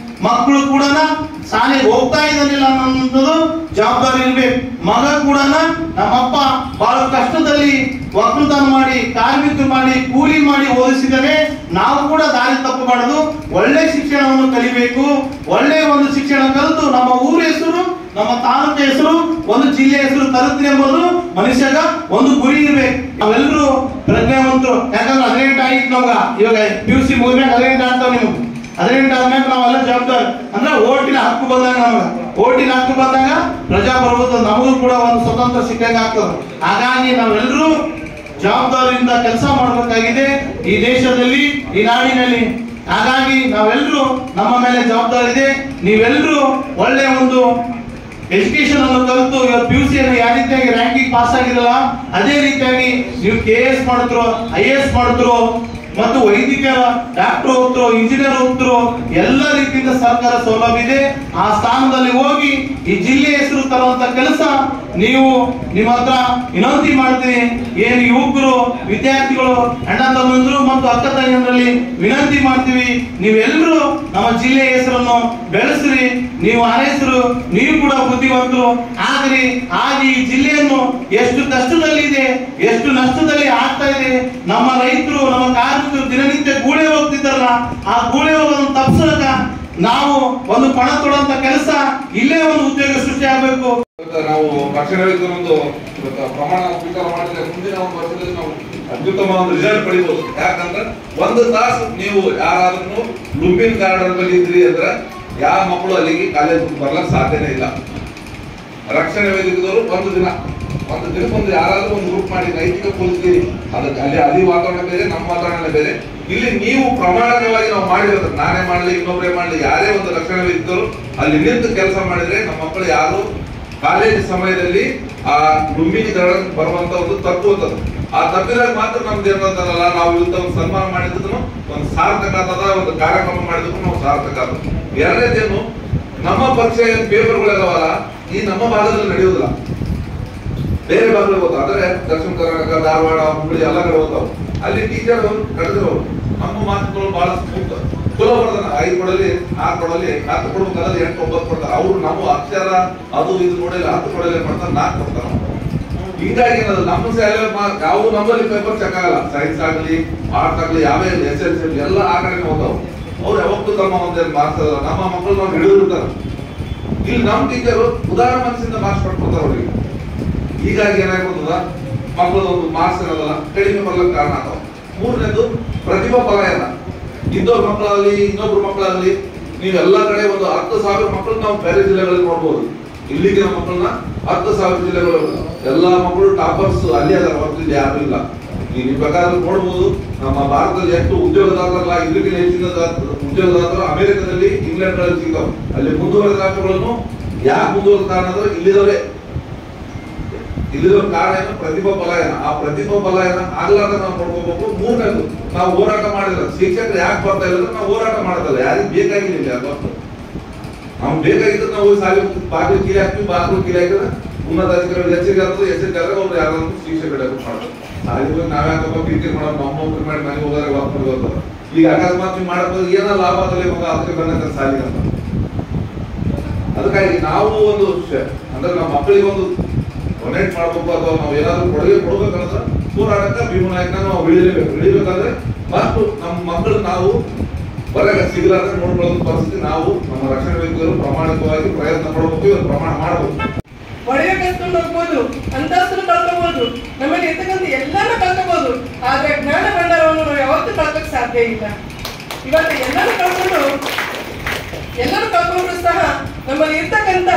ಮಕ್ಕಳು ಕೂಡ ಶಾಲೆಗೆ ಹೋಗ್ತಾ ಇರಲಿಲ್ಲ ಅನ್ನೋದು ಜವಾಬ್ದಾರಿ ಇರ್ಬೇಕು. ಮಗ ಕೂಡ ನಮ್ಮಪ್ಪ ಬಹಳ ಕಷ್ಟದಲ್ಲಿ ಒಕ್ಕಲುತನ ಮಾಡಿ, ಕಾರ್ಮಿಕರು ಮಾಡಿ, ಕೂಲಿ ಮಾಡಿ ಓದಿಸಿದರೆ ನಾವು ಕೂಡ ದಾರಿ ತಪ್ಪಬಾರದು. ಒಳ್ಳೆ ಶಿಕ್ಷಣವನ್ನು ಕಲಿಬೇಕು. ಒಳ್ಳೆ ಒಂದು ಶಿಕ್ಷಣ ಕಲಿತು ನಮ್ಮ ಊರ ಹೆಸರು, ನಮ್ಮ ತಾಲೂಕು ಹೆಸರು, ಒಂದು ಜಿಲ್ಲೆ ಹೆಸರು ತರುತ್ತೀವಿ ಎಂಬುದು ಮನುಷ್ಯಗ ಒಂದು ಗುರಿ ಇರ್ಬೇಕು. ನಾವೆಲ್ಲರೂ ಪ್ರಜ್ಞಾವಂತರು. ಯಾಕಂದ್ರೆ 18 ಆಗಿತ್ತು ನಮ್ಗ, ಇವಾಗ PUC ಮುಗಿದ್ಮೇಲೆ 18 ಆಗ್ತಾವ. ನಿಮ್ಗೆ 18 ಆದ್ಮೇಲೆ ನಾವೆಲ್ಲ ಜವಾಬ್ದಾರಿ ಅಂದ್ರೆ ಓಟಿನ ಹಕ್ಕು ಬಂದಾಗ, ಓಟಿನ ಹಕ್ಕು ಬಂದಾಗ ಪ್ರಜಾಪ್ರಭುತ್ವ ನಮಗೂ ಕೂಡ ಒಂದು ಸ್ವತಂತ್ರ ಸಿಕ್ಕಂಗ ಆಗ್ತದೆ. ಹಾಗಾಗಿ ನಾವೆಲ್ಲರೂ ಜವಾಬ್ದಾರಿಯಿಂದ ಕೆಲಸ ಮಾಡಬೇಕಾಗಿದೆ ಈ ದೇಶದಲ್ಲಿ, ಈ ನಾಡಿನಲ್ಲಿ. ಹಾಗಾಗಿ ನಾವೆಲ್ಲರೂ ನಮ್ಮ ಮೇಲೆ ಜವಾಬ್ದಾರಿ ಇದೆ. ನೀವೆಲ್ಲರೂ ಒಳ್ಳೆ ಒಂದು ಎಜುಕೇಶನ್ ಅನ್ನು ಕಲಿತು PUC ಯಲ್ಲಿ ಯಾವ ರೀತಿಯಾಗಿ ರ್ಯಾಂಕಿಂಗ್ ಪಾಸ್ ಆಗಿರಲ್ಲ ಅದೇ ರೀತಿಯಾಗಿ ನೀವು KS ಮಾಡ್ತಿರೋ, IAS ಮಾಡ್ತಿರೋ, ಮತ್ತು ವೈದ್ಯಕೀಯ ಡಾಕ್ಟರ್ ಹೋಗ್ತರೋ, ಇಂಜಿನಿಯರ್ ಹೋಗ್ತರೋ, ಎಲ್ಲ ರೀತಿಯಿಂದ ಸರ್ಕಾರ ಸೌಲಭ್ಯ ಇದೆ. ಆ ಸ್ಥಾನದಲ್ಲಿ ಹೋಗಿ ಈ ಜಿಲ್ಲೆ ಹೆಸರು ತರುವಂತ ಕೆಲಸ ನೀವು ನಿಮ್ಮ ಹತ್ರ ವಿನಂತಿ ಮಾಡ್ತೀನಿ. ಏನು ಯುವಕರು, ವಿದ್ಯಾರ್ಥಿಗಳು, ಅಣ್ಣ ತಮ್ಮಂದ್ರು ಮತ್ತು ಅಕ್ಕ ತಂಗಿಯರಲ್ಲಿ ವಿನಂತಿ ಮಾಡ್ತೀವಿ, ನೀವೆಲ್ಲರೂ ನಮ್ಮ ಜಿಲ್ಲೆ ಹೆಸರನ್ನು ಬೆಳೆಸ್ರಿ. ನೀವು ಆ ಹೆಸರು, ನೀವು ಕೂಡ ಬುದ್ಧಿವಂತರು ಆಗ್ರಿ. ಆಗಿ ಈ ಜಿಲ್ಲೆಯನ್ನು ಎಷ್ಟು ಕಷ್ಟದಲ್ಲಿ ಇದೆ, ಎಷ್ಟು ನಷ್ಟದಲ್ಲಿ ಆಗ್ತಾ ಇದೆ, ನಮ್ಮ ರೈತರು, ನಮ್ಮ ಕಾರ್ಮಿಕರು ದಿನನಿತ್ಯ ಗೂಳೆ ಹೋಗ್ತಿದ್ದಾರಲ್ಲ, ಆ ಗೂಳೆ ಹೋಗೋದನ್ನು ತಪ್ಪಿಸಕ ನಾವು ಒಂದು ಪಣ ತೊಡುವಂತ ಕೆಲಸ, ಇಲ್ಲೇ ಒಂದು ಉದ್ಯೋಗ ಸೃಷ್ಟಿ ಆಗಬೇಕು. ನಾವು ರಕ್ಷಣಾ ವೇದಿಕೆ ಪ್ರಮಾಣ ಸ್ವೀಕಾರ ಮಾಡಿದ್ರೆ ಮುಂದಿನ ಒಂದು ವರ್ಷದಲ್ಲಿ ನಾವು ಅತ್ಯುತ್ತಮ ಒಂದು ರಿಸಲ್ಟ್ ಪಡಿಬಹುದು. ಯಾಕಂದ್ರೆ 1 ತಾಸು ನೀವು ಯಾರಾದ್ರೂ ಲುಂಬಿನ ಗಾರ್ಡನ್ ಬಳಿ ಇದ್ರಿ ಅಂದ್ರೆ ಯಾವ ಮಕ್ಕಳು ಅಲ್ಲಿಗೆ ಕಾಲೇಜ್ ಬರ್ಲಕ್ ಸಾಧ್ಯನೇ ಇಲ್ಲ. ರಕ್ಷಣಾ ವೇದಿಕೆದವರು ಒಂದು ದಿನಕ್ಕೊಂದು ಯಾರಾದ್ರೂ ಒಂದು ಗ್ರೂಪ್ ಮಾಡಿ ನೈತಿಕ ಕೂಲಿಸ್ತೀರಿ, ಅದಕ್ಕೆ ಅಲ್ಲಿ ವಾತಾವರಣ ಬೇರೆ, ನಮ್ಮ ವಾತಾವರಣ ಬೇರೆ. ಇಲ್ಲಿ ನೀವು ಪ್ರಮಾಣಕವಾಗಿ ನಾವು ಮಾಡಿರೋದು, ನಾನೇ ಮಾಡಲಿ, ಇನ್ನೊಬ್ಬರೇ ಮಾಡಲಿ, ಯಾರೇ ಒಂದು ರಕ್ಷಣಾ ವೇದಿಕೆದವರು ಅಲ್ಲಿ ನಿಂತು ಕೆಲಸ ಮಾಡಿದ್ರೆ ನಮ್ಮ ಮಕ್ಕಳು ಯಾರು ಕಾಲೇಜ್ ಸಮಯದಲ್ಲಿ ಆ ಲುಂಬಿನಿ ಗಾರ್ಡನ್ ಬರುವಂತ ಒಂದು ತತ್ವ ಆ ತಪ್ಪಿದಾಗ ಮಾತ್ರ ನಮ್ದು ಏನಂತಾರಲ್ಲ, ನಾವು ಇಂಥ ಒಂದು ಸನ್ಮಾನ ಮಾಡಿದ್ರು ಒಂದು ಸಾರ್ಥಕ ಆದ, ಒಂದು ಕಾರ್ಯಕ್ರಮ ಮಾಡಿದ್ರು ನಾವು ಸಾರ್ಥಕ ಆದ. ಎರಡನೇದೇನು, ನಮ್ಮ ಪಕ್ಷ ಪೇಪರ್ಗಳೆಲ್ಲವಲ್ಲ ಈ ನಮ್ಮ ಭಾಗದಲ್ಲಿ ನಡೆಯುವುದಿಲ್ಲ, ಬೇರೆ ಭಾಗದಲ್ಲಿ ಹೋಗ್ತಾವ. ಅಂದ್ರೆ ದಕ್ಷಿಣ ಕರ್ನಾಟಕ, ಧಾರವಾಡ, ಹುಬ್ಬಳ್ಳಿ ಎಲ್ಲ ಕಡೆ ಹೋಗ್ತಾವ. ಅಲ್ಲಿ ಟೀಚರ್ ಕಳೆದಿರೋರು ನಮ್ಮ ಮಾತುಗಳು ಬಹಳ ಸುಲಭ ಬರ್ತಾನೆ. 5 ಕೊಡಲಿ 6 ಕೊಡಲಿ 10 ಕೊಡ್ಬೇಕಾದ್ರೆ 8 9 ಕೊಡ್ತಾರೆ. ಅವ್ರು ನಮ್ಮ ಅಕ್ಷರ ಅದು ಇದು ನೋಡಿಲ್ಲ 10 ಕೊಡಲಿ ಮಾಡ್ತಾರೆ, 4 ಕೊಡ್ತಾರೆ. ಹಿಂಗಾಗಿ ನಮ್ಮ ಶಾಲೆ ಯಾವ ನಮ್ಮಲ್ಲಿ ಪೇಪರ್ ಚೆಕ್ ಆಗಲ್ಲ. ಸೈನ್ಸ್ ಆಗಲಿ, ಆರ್ಟ್ಸ್ ಆಗಲಿ, ಯಾವೇ SSLC ಎಲ್ಲ ಆ ಕಡೆ ಹೋಗ್ತಾವ. ಅವ್ರು ಯಾವತ್ತೂ ತಮ್ಮ ಒಂದೇನು ಮಾರ್ಕ್ಸ್ ಅಲ್ಲ, ನಮ್ಮ ಮಕ್ಕಳು ನಾವು ಹಿಡಿದಿರ್ತಾರೆ. ಇಲ್ಲಿ ನಮ್ಮ ಟೀಚರು ಉದಾಹರಣೆ ಮನಸ್ಸಿಂದ ಮಾರ್ಕ್ಸ್ ಪಡ್ಕೊಡ್ತಾರೆ ಅವ್ರಿಗೆ. ಹೀಗಾಗಿ ಏನಾಗ್ತದ, ಮಕ್ಕಳು ಒಂದು ಮಾರ್ಕ್ಸ್ ಇರೋದಲ್ಲ, ಕಡಿಮೆ ಬರ್ಲಿಕ್ಕೆ ಕಾರಣ ಆಗ್ತಾವ. ಮೂರನೇದು ಪ್ರತಿಭಾ ಪಲಾಯನ. ಇನ್ನೊಬ್ಬ ಮಕ್ಕಳಲ್ಲಿ ಇನ್ನೊಬ್ರು ಮಕ್ಕಳಲ್ಲಿ ನೀವೆಲ್ಲ ಕಡೆ ಒಂದು 10,000 ಮಕ್ಕಳು ನಾವು ಬೇರೆ ಜಿಲ್ಲೆಗಳಲ್ಲಿ ನೋಡ್ಬೋದು. ಇಲ್ಲಿಗೆ ನಮ್ಮ ಮಕ್ಕಳನ್ನ 10,000 ಜಿಲ್ಲೆಗಳು ಎಲ್ಲಾ ಮಕ್ಕಳು ಟಾಪರ್ಸ್ ಅಲ್ಲಿ ಅದರ ಹೊರತು ಯಾರು ಇಲ್ಲ. ನೀವು ಬೇಕಾದ್ರೂ ನೋಡ್ಬೋದು, ನಮ್ಮ ಭಾರತದಲ್ಲಿ ಎಷ್ಟು ಉದ್ಯೋಗದಾತರಲ್ಲ, ಇದಕ್ಕೆ ಹೆಚ್ಚಿನ ಉದ್ಯೋಗದಾತರು ಅಮೆರಿಕದಲ್ಲಿ, ಇಂಗ್ಲೆಂಡ್ ಗಳಲ್ಲಿ ಸಿಗ್ತಾವ. ಅಲ್ಲಿ ಮುಂದುವರೆದ ರಾಷ್ಟ್ರಗಳನ್ನು ಯಾಕೆ ಮುಂದುವರೆದ ಕಾರಣ ಅಂದ್ರೆ ಇಲ್ಲಿದವರೇ. ಇಲ್ಲಿದವ್ರ ಕಾರಣ ಏನು? ಪ್ರತಿಭಾ ಪಲಾಯನ. ಆ ಪ್ರತಿಭಾ ಪಲಾಯನ ಆಗ್ಲಾರ್ದ ನಾವು ನೋಡ್ಕೋಬೇಕು. ಮೂರನೇದು, ನಾವು ಹೋರಾಟ ಮಾಡಿಲ್ಲ. ಶಿಕ್ಷಕರು ಯಾಕೆ ಬರ್ತಾ ಇಲ್ಲ? ನಾವು ಹೋರಾಟ ಮಾಡ್ತಲ್ಲ, ಯಾರಿಗೆ ಬೇಕಾಗಿಲ್ಲ. ಯಾರು ನಮ್ಗೆ ಬೇಕಾಗಿದ್ರೆ ನಾವು ಸಾಲಿ ಬಾಗಿಲು ಕೀಲಿ ಹಾಕ್ತೀವಿ, ಬಾಗಿಲು ಕೀಲಿ ಹಾಕಿದ್ರೆ ಉನ್ನತ ಅಧಿಕಾರಿಗಳು ಎಚ್ಚರಿಕೆ ಆದ್ರೆ ಅವ್ರು ಯಾರಾದ್ರೂ ಶಿಕ್ಷಕರು ಮಾಡ್ತಾರೆ. ಸಾಲಿ ಹೋಗಿ ನಾವ್ಯಾಕಪ್ಪ ಕಿರಿಕಿರಿ ಮಾಡೋದು, ನಮ್ಮ ಮಾಡಿ ಮನೆಗೆ ಹೋದರೆ ವಾಕ್ ಮಾಡಿ ಹೋಗ್ತಾರೆ. ಈಗ ಅಕಸ್ಮಾತ್ ನೀವು ಮಾಡಬಹುದು, ಏನೋ ಲಾಭ ಅದರಲ್ಲಿ ಮಗ ಅದಕ್ಕೆ ಬಂದ ಸಾಲಿಗೆ ಅಂತ. ಅದಕ್ಕಾಗಿ ನಾವು ಒಂದು ಅಂದ್ರೆ ನಮ್ಮ ಮಕ್ಕಳಿಗೆ ಒಂದು ಡೊನೇಟ್ ಮಾಡ್ಬೇಕು, ಅಥವಾ ನಾವು ಏನಾದ್ರು ಕೊಡುಗೆ ಕೊಡ್ಬೇಕಂದ್ರೆ ಹೋರಾಟಕ್ಕೆ ಭೀಮನಾಯಕನ ನಾವು ಹಿಡಿಬೇಕಂದ್ರೆ ಮತ್ತು ನಮ್ಮ ಮಕ್ಕಳು ನಾವು ಹೊರಗೆ ಸಿಗಲಾರ್ದೆ ನೋಡ್ಕೊಳ್ಳೋ ಪರಿಸ್ಥಿತಿ ನಾವು ನಮ್ಮ ರಕ್ಷಣಾ ವೇದಿಕೆಗಳು ಪ್ರಾಮಾಣಿಕವಾಗಿ ಪ್ರಯತ್ನ ಪಡಬೇಕು, ಇವತ್ತು ಪ್ರಮಾಣ ಮಾಡಬೇಕು. ಒಡೆಯ ಕಲ್ತ್ಕೊಂಡು ಹೋಗ್ಬೋದು, ಅಂತಸ್ತನ್ನು ಕಳ್ಕೋಬಹುದು, ನಮ್ಮಲ್ಲಿ ಇರ್ತಕ್ಕಂಥ ಎಲ್ಲಾನು ಕಳ್ಕೋಬಹುದು. ಆದ್ರೆ ಜ್ಞಾನ ಭಂಡಾರವನ್ನು ನಾವು ಯಾವತ್ತೂ ಕಳ್ಕೋಕ್ ಸಾಧ್ಯ ಇಲ್ಲ. ಇವತ್ತು ಎಲ್ಲಾನು ಕಳ್ಕೊಂಡ್ರು ಸಹ ನಮ್ಮಲ್ಲಿ ಇರ್ತಕ್ಕಂಥ,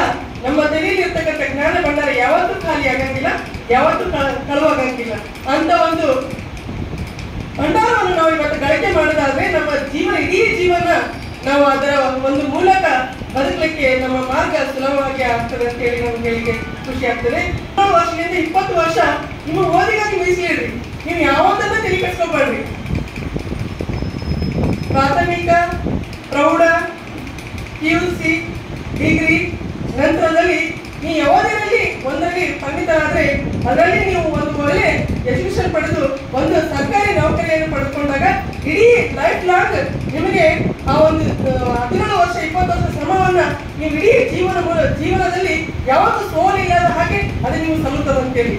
ನಮ್ಮ ತಲೆಯಲ್ಲಿ ಇರ್ತಕ್ಕಂಥ ಜ್ಞಾನ ಭಂಡಾರ ಯಾವತ್ತೂ ಖಾಲಿ ಆಗಂಗಿಲ್ಲ, ಯಾವತ್ತೂ ಕಳುವಾಗಂಗಿಲ್ಲ. ಅಂತ ಒಂದು ಭಂಡಾರವನ್ನು ನಾವು ಇವತ್ತು ಗಳಿಕೆ ಮಾಡೋದಾದ್ರೆ ನಮ್ಮ ಇಡೀ ಜೀವನ ನಾವು ಅದರ ಒಂದು ಮೂಲಕ ಬದುಕಲಿಕ್ಕೆ ನಮ್ಮ ಮಾರ್ಗ ಸುಲಭವಾಗಿ ಆಗ್ತದೆ ಅಂತ ಹೇಳಿ ನಮ್ಗೆ ಹೇಳಿಕೆ ಖುಷಿ ಆಗ್ತದೆ. 10 ವರ್ಷದಿಂದ 20 ವರ್ಷ ನಿಮ್ಮ ಓದಿಗಾಗಿ ಮೀಸಲಿಡ್ರಿ. ನೀವು ಯಾವತ್ತನ್ನ ತಲೆ ಕೆಡಿಸ್ಕೊಬೇಡ್ರಿ. ಪ್ರಾಥಮಿಕ, ಪ್ರೌಢ, PUC, ಡಿಗ್ರಿ ನಂತರದಲ್ಲಿ ನೀವು ಯಾವುದರಲ್ಲಿ ಒಂದರಲ್ಲಿ ಪಂಡಿತರಾದ್ರೆ ಅದರಲ್ಲಿ ನೀವು ಒಂದು ಒಳ್ಳೆ ಎಜುಕೇಶನ್ ಪಡೆದು ಒಂದು ಸರ್ಕಾರಿ ನೌಕರಿಯನ್ನು ಪಡೆದುಕೊಂಡಾಗ ಇಡೀ ಲೈಫ್ ಲಾಂಗ್ ನಿಮಗೆ ಆ ಒಂದು 17 ವರ್ಷ 20 ವರ್ಷ ಶ್ರಮವನ್ನ ನೀವು ಇಡೀ ಜೀವನದಲ್ಲಿ ಯಾವತ್ತೂ ಸೋಲಿಲ್ಲದ ಹಾಗೆ ಅದು ನೀವು ಸಲ್ಲುತ್ತದೆ ಅಂತೇಳಿ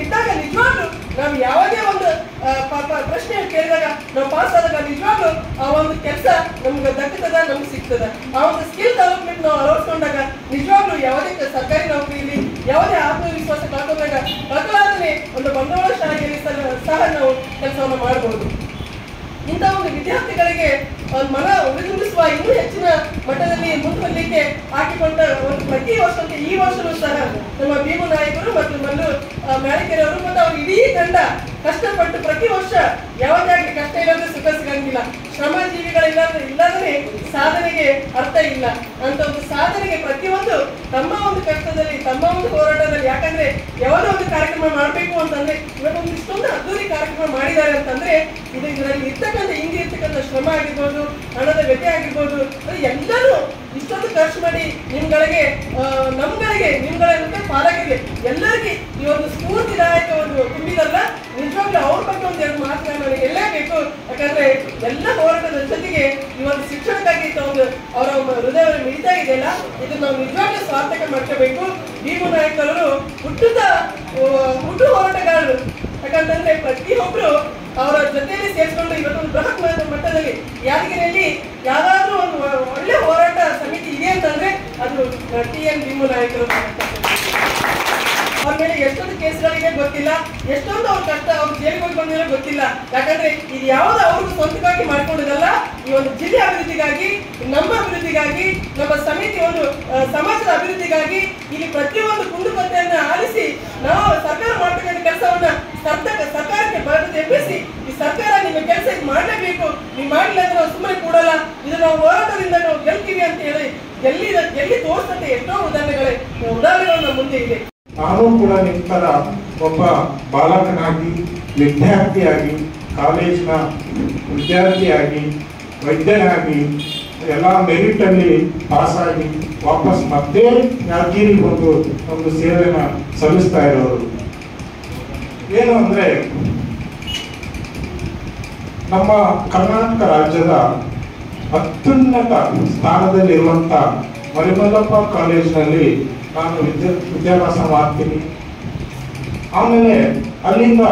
ಇದ್ದಾಗ ನಿಜವಾಗ್ಲು ನಾವು ಯಾವುದೇ ಒಂದು ಪ್ರಶ್ನೆ ಕೇಳಿದಾಗ ನಾವು ಪಾಸ್ ಆದಾಗ ನಿಜವಾಗ್ಲು ಆ ಒಂದು ಕೆಲಸ ನಮ್ಗೆ ದಕ್ಕದ, ನಮ್ಗೆ ಸಿಗ್ತದ. ಆ ಒಂದು ಸ್ಕಿಲ್ ಡೆವಲಪ್ಮೆಂಟ್ ನಾವು ಅಳವಡಿಸ್ಕೊಂಡಾಗ ನಿಜವಾಗ್ಲು ಯಾವುದೇ ಸರ್ಕಾರಿ ನೌಕರಿಯಲ್ಲಿ ಯಾವುದೇ ಆತ್ಮವಿಶ್ವಾಸ ಕಳ್ಕೊಳ್ಳಾದ್ರೆ ಒಂದು ಬಂಡವಾಳಶಾಹಿಯಲ್ಲಿ ಸಹ ನಾವು ಕೆಲಸವನ್ನು ಮಾಡಬಹುದು. ಇಂಥ ಒಂದು ವಿದ್ಯಾರ್ಥಿಗಳಿಗೆ ಮನ ಉಳಿದುಂಬಿಸುವ ಇನ್ನೂ ಹೆಚ್ಚಿನ ಮಟ್ಟದಲ್ಲಿ ಮುಂದುವರಲಿಕ್ಕೆ ಹಾಕಿಕೊಂಡ ಒಂದು ಪ್ರತಿ ವರ್ಷಕ್ಕೆ ಈ ವರ್ಷವೂ ಸಹ ನಮ್ಮ ಭೀಮು ನಾಯಕರು ಮತ್ತು ಮಲ್ಲು ಮ್ಯಾಳಿಕೆರವರು ಮತ್ತು ಅವ್ರ ಇಡೀ ತಂಡ ಕಷ್ಟಪಟ್ಟು ಪ್ರತಿ ವರ್ಷ ಯಾವುದೇ ಕಷ್ಟ ಇಲ್ಲದೆ ಸುಖ ಸಿಗಂಗಿಲ್ಲ. ಶ್ರಮಜೀವಿಗಳಿಲ್ಲದೇ ಸಾಧನೆಗೆ ಅರ್ಥ ಇಲ್ಲ. ಅಂತ ಒಂದು ಸಾಧನೆಗೆ ಪ್ರತಿಯೊಂದು ತಮ್ಮ ಒಂದು ಕಷ್ಟದಲ್ಲಿ, ತಮ್ಮ ಒಂದು ಹೋರಾಟದಲ್ಲಿ, ಯಾಕಂದ್ರೆ ಯಾವುದೋ ಒಂದು ಕಾರ್ಯಕ್ರಮ ಮಾಡಬೇಕು ಅಂತಂದ್ರೆ ಇವತ್ತೊಂದು ಇಷ್ಟೊಂದು ಅದ್ದೂರಿ ಕಾರ್ಯಕ್ರಮ ಮಾಡಿದ್ದಾರೆ ಅಂತಂದ್ರೆ ಇದರಲ್ಲಿ ಇರ್ತಕ್ಕಂಥ ಹಿಂದೆ ಇರ್ತಕ್ಕಂಥ ಶ್ರಮ ಆಗಿರ್ಬೋದು, ಹಣದ ವ್ಯತ್ಯಯ ಆಗಿರ್ಬೋದು, ಎಲ್ಲರೂ ಇಷ್ಟೊಂದು ಖರ್ಚು ಮಾಡಿ ನಿಮ್ಗಳಿಗೆ ನಿಮ್ಗಳ ಪಾಲಕರಿಗೆ ಎಲ್ಲರಿಗೆ ಈ ಒಂದು ಸ್ಫೂರ್ತಿದಾಯಕ ಒಂದು ತುಂಬಿದಲ್ಲ. ನಿಜವಾಗ್ಲೂ ಅವ್ರ ಬಗ್ಗೆ ಒಂದು 2 ಮಾತುಗಳನ್ನು ನನಗೆ ಎಲ್ಲೇ ಬೇಕು. ಯಾಕಂದ್ರೆ ಎಲ್ಲ ಹೋರಾಟದ ಜೊತೆಗೆ ಈ ಒಂದು ಶಿಕ್ಷಣಕ್ಕಾಗಿ ಒಂದು ಅವರ ಹೃದಯವನ್ನು ಮಿಡಿತಾ ಇದೆಯಲ್ಲ, ಇದು ನಾವು ನಿಜವಾಗ್ಲೂ ಸಾರ್ಥಕ ಮಾಡ್ಕೋಬೇಕು. ಭೀಮು ನಾಯಕರು ಹುಟ್ಟು ಹೋರಾಟಗಾರರು. ಯಾಕಂತಂದ್ರೆ ಪ್ರತಿಯೊಬ್ರು ಅವರ ಜೊತೆಯಲ್ಲಿ ಸೇರಿಸಿಕೊಂಡು ಇವತ್ತೊಂದು ಬೃಹತ್ ಮಟ್ಟದಲ್ಲಿ ಯಾದಗಿರಿಯಲ್ಲಿ ಯಾವ್ದಾದ್ರೂ ಒಂದು ಒಳ್ಳೆ ಹೋರಾಟ ಸಮಿತಿ ಇದೆ ಅಂತಂದ್ರೆ ಅದು TN ಭೀಮು ನಾಯಕರು. ಅವ್ರ ಮೇಲೆ ಎಷ್ಟೊಂದು ಕೇಸ್ಗಳಿದೆ ಗೊತ್ತಿಲ್ಲ, ಎಷ್ಟೊಂದು ಅವ್ರ ಕಷ್ಟ ಅವ್ರ ಜೈಲಿಗೆ ಹೋಗಿ ಬಂದಿರೋ ಗೊತ್ತಿಲ್ಲ. ಯಾಕಂದ್ರೆ ಇದು ಯಾವ್ದು ಅವ್ರಿಗೂ ಸ್ವಂತವಾಗಿ ಮಾಡ್ಕೊಂಡಿದ್ದಲ್ಲ. ಈ ಒಂದು ಜಿಲ್ಲೆ ಅಭಿವೃದ್ಧಿಗಾಗಿ, ನಮ್ಮ ಅಭಿವೃದ್ಧಿಗಾಗಿ, ನಮ್ಮ ಸಮಿತಿ ಒಂದು ಸಮಾಜದ ಅಭಿವೃದ್ಧಿಗಾಗಿ ಇಲ್ಲಿ ಪ್ರತಿಯೊಂದು ಕುಂದುಕೊರತೆಯನ್ನ ಆಲಿಸಿ ನಾವು ಸರ್ಕಾರ ಮಾಡ್ತಕ್ಕಂಥ ಕೆಲಸವನ್ನ ಸರ್ಕಾರಕ್ಕೆ ಬರೆದು ಎಬ್ಬಿಸಿ ಈ ಸರ್ಕಾರ ನಿಮ್ಮ ಕೆಲಸ ಮಾಡಲೇಬೇಕು, ನೀವು ಮಾಡಿಲ್ಲ ಅಂದ್ರೆ ನಾವು ಸುಮ್ಮನೆ ಕೂಡಲ್ಲ, ಇದು ನಾವು ಹೋರಾಟದಿಂದ ನಾವು ಗೆಲ್ತೀವಿ ಅಂತ ಹೇಳಿ ಗೆಲ್ಲಿ ತೋರಿಸಂತೆ ಎಷ್ಟೋ ಉದಾಹರಣೆಗಳು ನಮ್ಮ ಮುಂದೆ ಇದೆ. ನಾನು ಕೂಡ ನಿಮ್ಮ ತರ ಒಬ್ಬ ಬಾಲಕನಾಗಿ ವಿದ್ಯಾರ್ಥಿಯಾಗಿ, ಕಾಲೇಜಿನ ವಿದ್ಯಾರ್ಥಿಯಾಗಿ, ವೈದ್ಯನಾಗಿ ಎಲ್ಲ ಮೆರಿಟಲ್ಲಿ ಪಾಸಾಗಿ ವಾಪಸ್ ಮತ್ತೆ ಯಾದಗಿರಿ ಒಂದು ಸೇವೆನ ಸಲ್ಲಿಸ್ತಾ ಇರೋರು. ಏನು ಅಂದರೆ ನಮ್ಮ ಕರ್ನಾಟಕ ರಾಜ್ಯದ ಅತ್ಯುನ್ನತ ಸ್ಥಾನದಲ್ಲಿರುವಂಥ ಮರಿಮಲ್ಲಪ್ಪ ಕಾಲೇಜಿನಲ್ಲಿ ನಾನು ವಿದ್ಯಾಭ್ಯಾಸ ಮಾಡ್ತೀನಿ. ಆಮೇಲೆ ಅಲ್ಲಿಂದ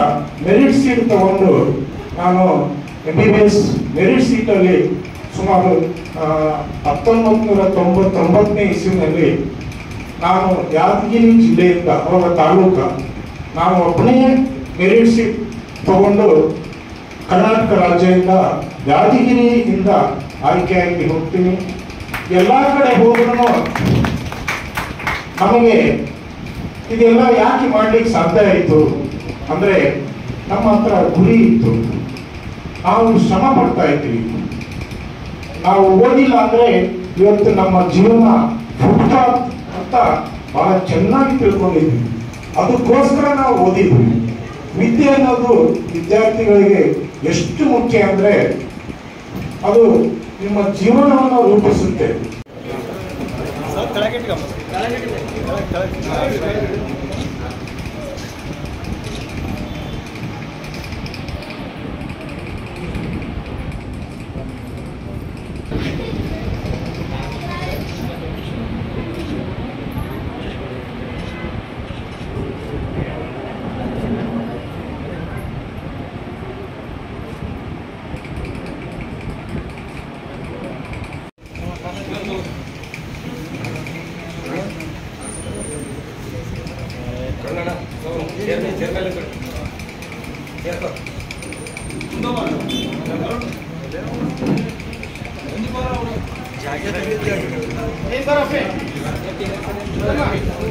ಮೆರಿಟ್ ಸೀಟ್ ತಗೊಂಡು ನಾನು MBBS ಮೆರಿಟ್ ಸೀಟಲ್ಲಿ ಸುಮಾರು 1999ನೇ ಇಸ್ವಿನಲ್ಲಿ ನಾನು ಯಾದಗಿರಿ ಜಿಲ್ಲೆಯಿಂದ, ಅವಾಗ ತಾಲೂಕ, ನಾನು ಒಬ್ಬನೇ ಮೆರಿಟ್ ಸೀಟ್ ತಗೊಂಡು ಕರ್ನಾಟಕ ರಾಜ್ಯದಿಂದ ಯಾದಗಿರಿಯಿಂದ ಆಯ್ಕೆಯಾಗಿ ಹೋಗ್ತೀನಿ. ಎಲ್ಲ ಕಡೆ ಹೋದ್ರೂ ನಮಗೆ ಇದೆಲ್ಲ ಯಾಕೆ ಮಾಡ್ಲಿಕ್ಕೆ ಸಾಧ್ಯ ಆಯಿತು ಅಂದರೆ ನಮ್ಮ ಹತ್ರ ಗುರಿ ಇತ್ತು, ನಾವು ಶ್ರಮ ಪಡ್ತಾ ಇದ್ವಿ. ನಾವು ಓದಿಲ್ಲ ಅಂದರೆ ಇವತ್ತು ನಮ್ಮ ಜೀವನ ಫುಟ್ಪಾತ್ ಅಂತ ಬಹಳ ಚೆನ್ನಾಗಿ ತಿಳ್ಕೊಂಡಿದ್ವಿ. ಅದಕ್ಕೋಸ್ಕರ ನಾವು ಓದಿದ್ವಿ. ವಿದ್ಯೆ ಅನ್ನೋದು ವಿದ್ಯಾರ್ಥಿಗಳಿಗೆ ಎಷ್ಟು ಮುಖ್ಯ ಅಂದರೆ ಅದು ನಿಮ್ಮ ಜೀವನವನ್ನು ರೂಪಿಸುತ್ತೆ.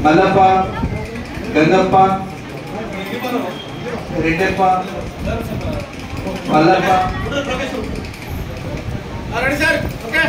Mallappa, Gangappa, Reddappa, Mallappa. Ready sir, okay.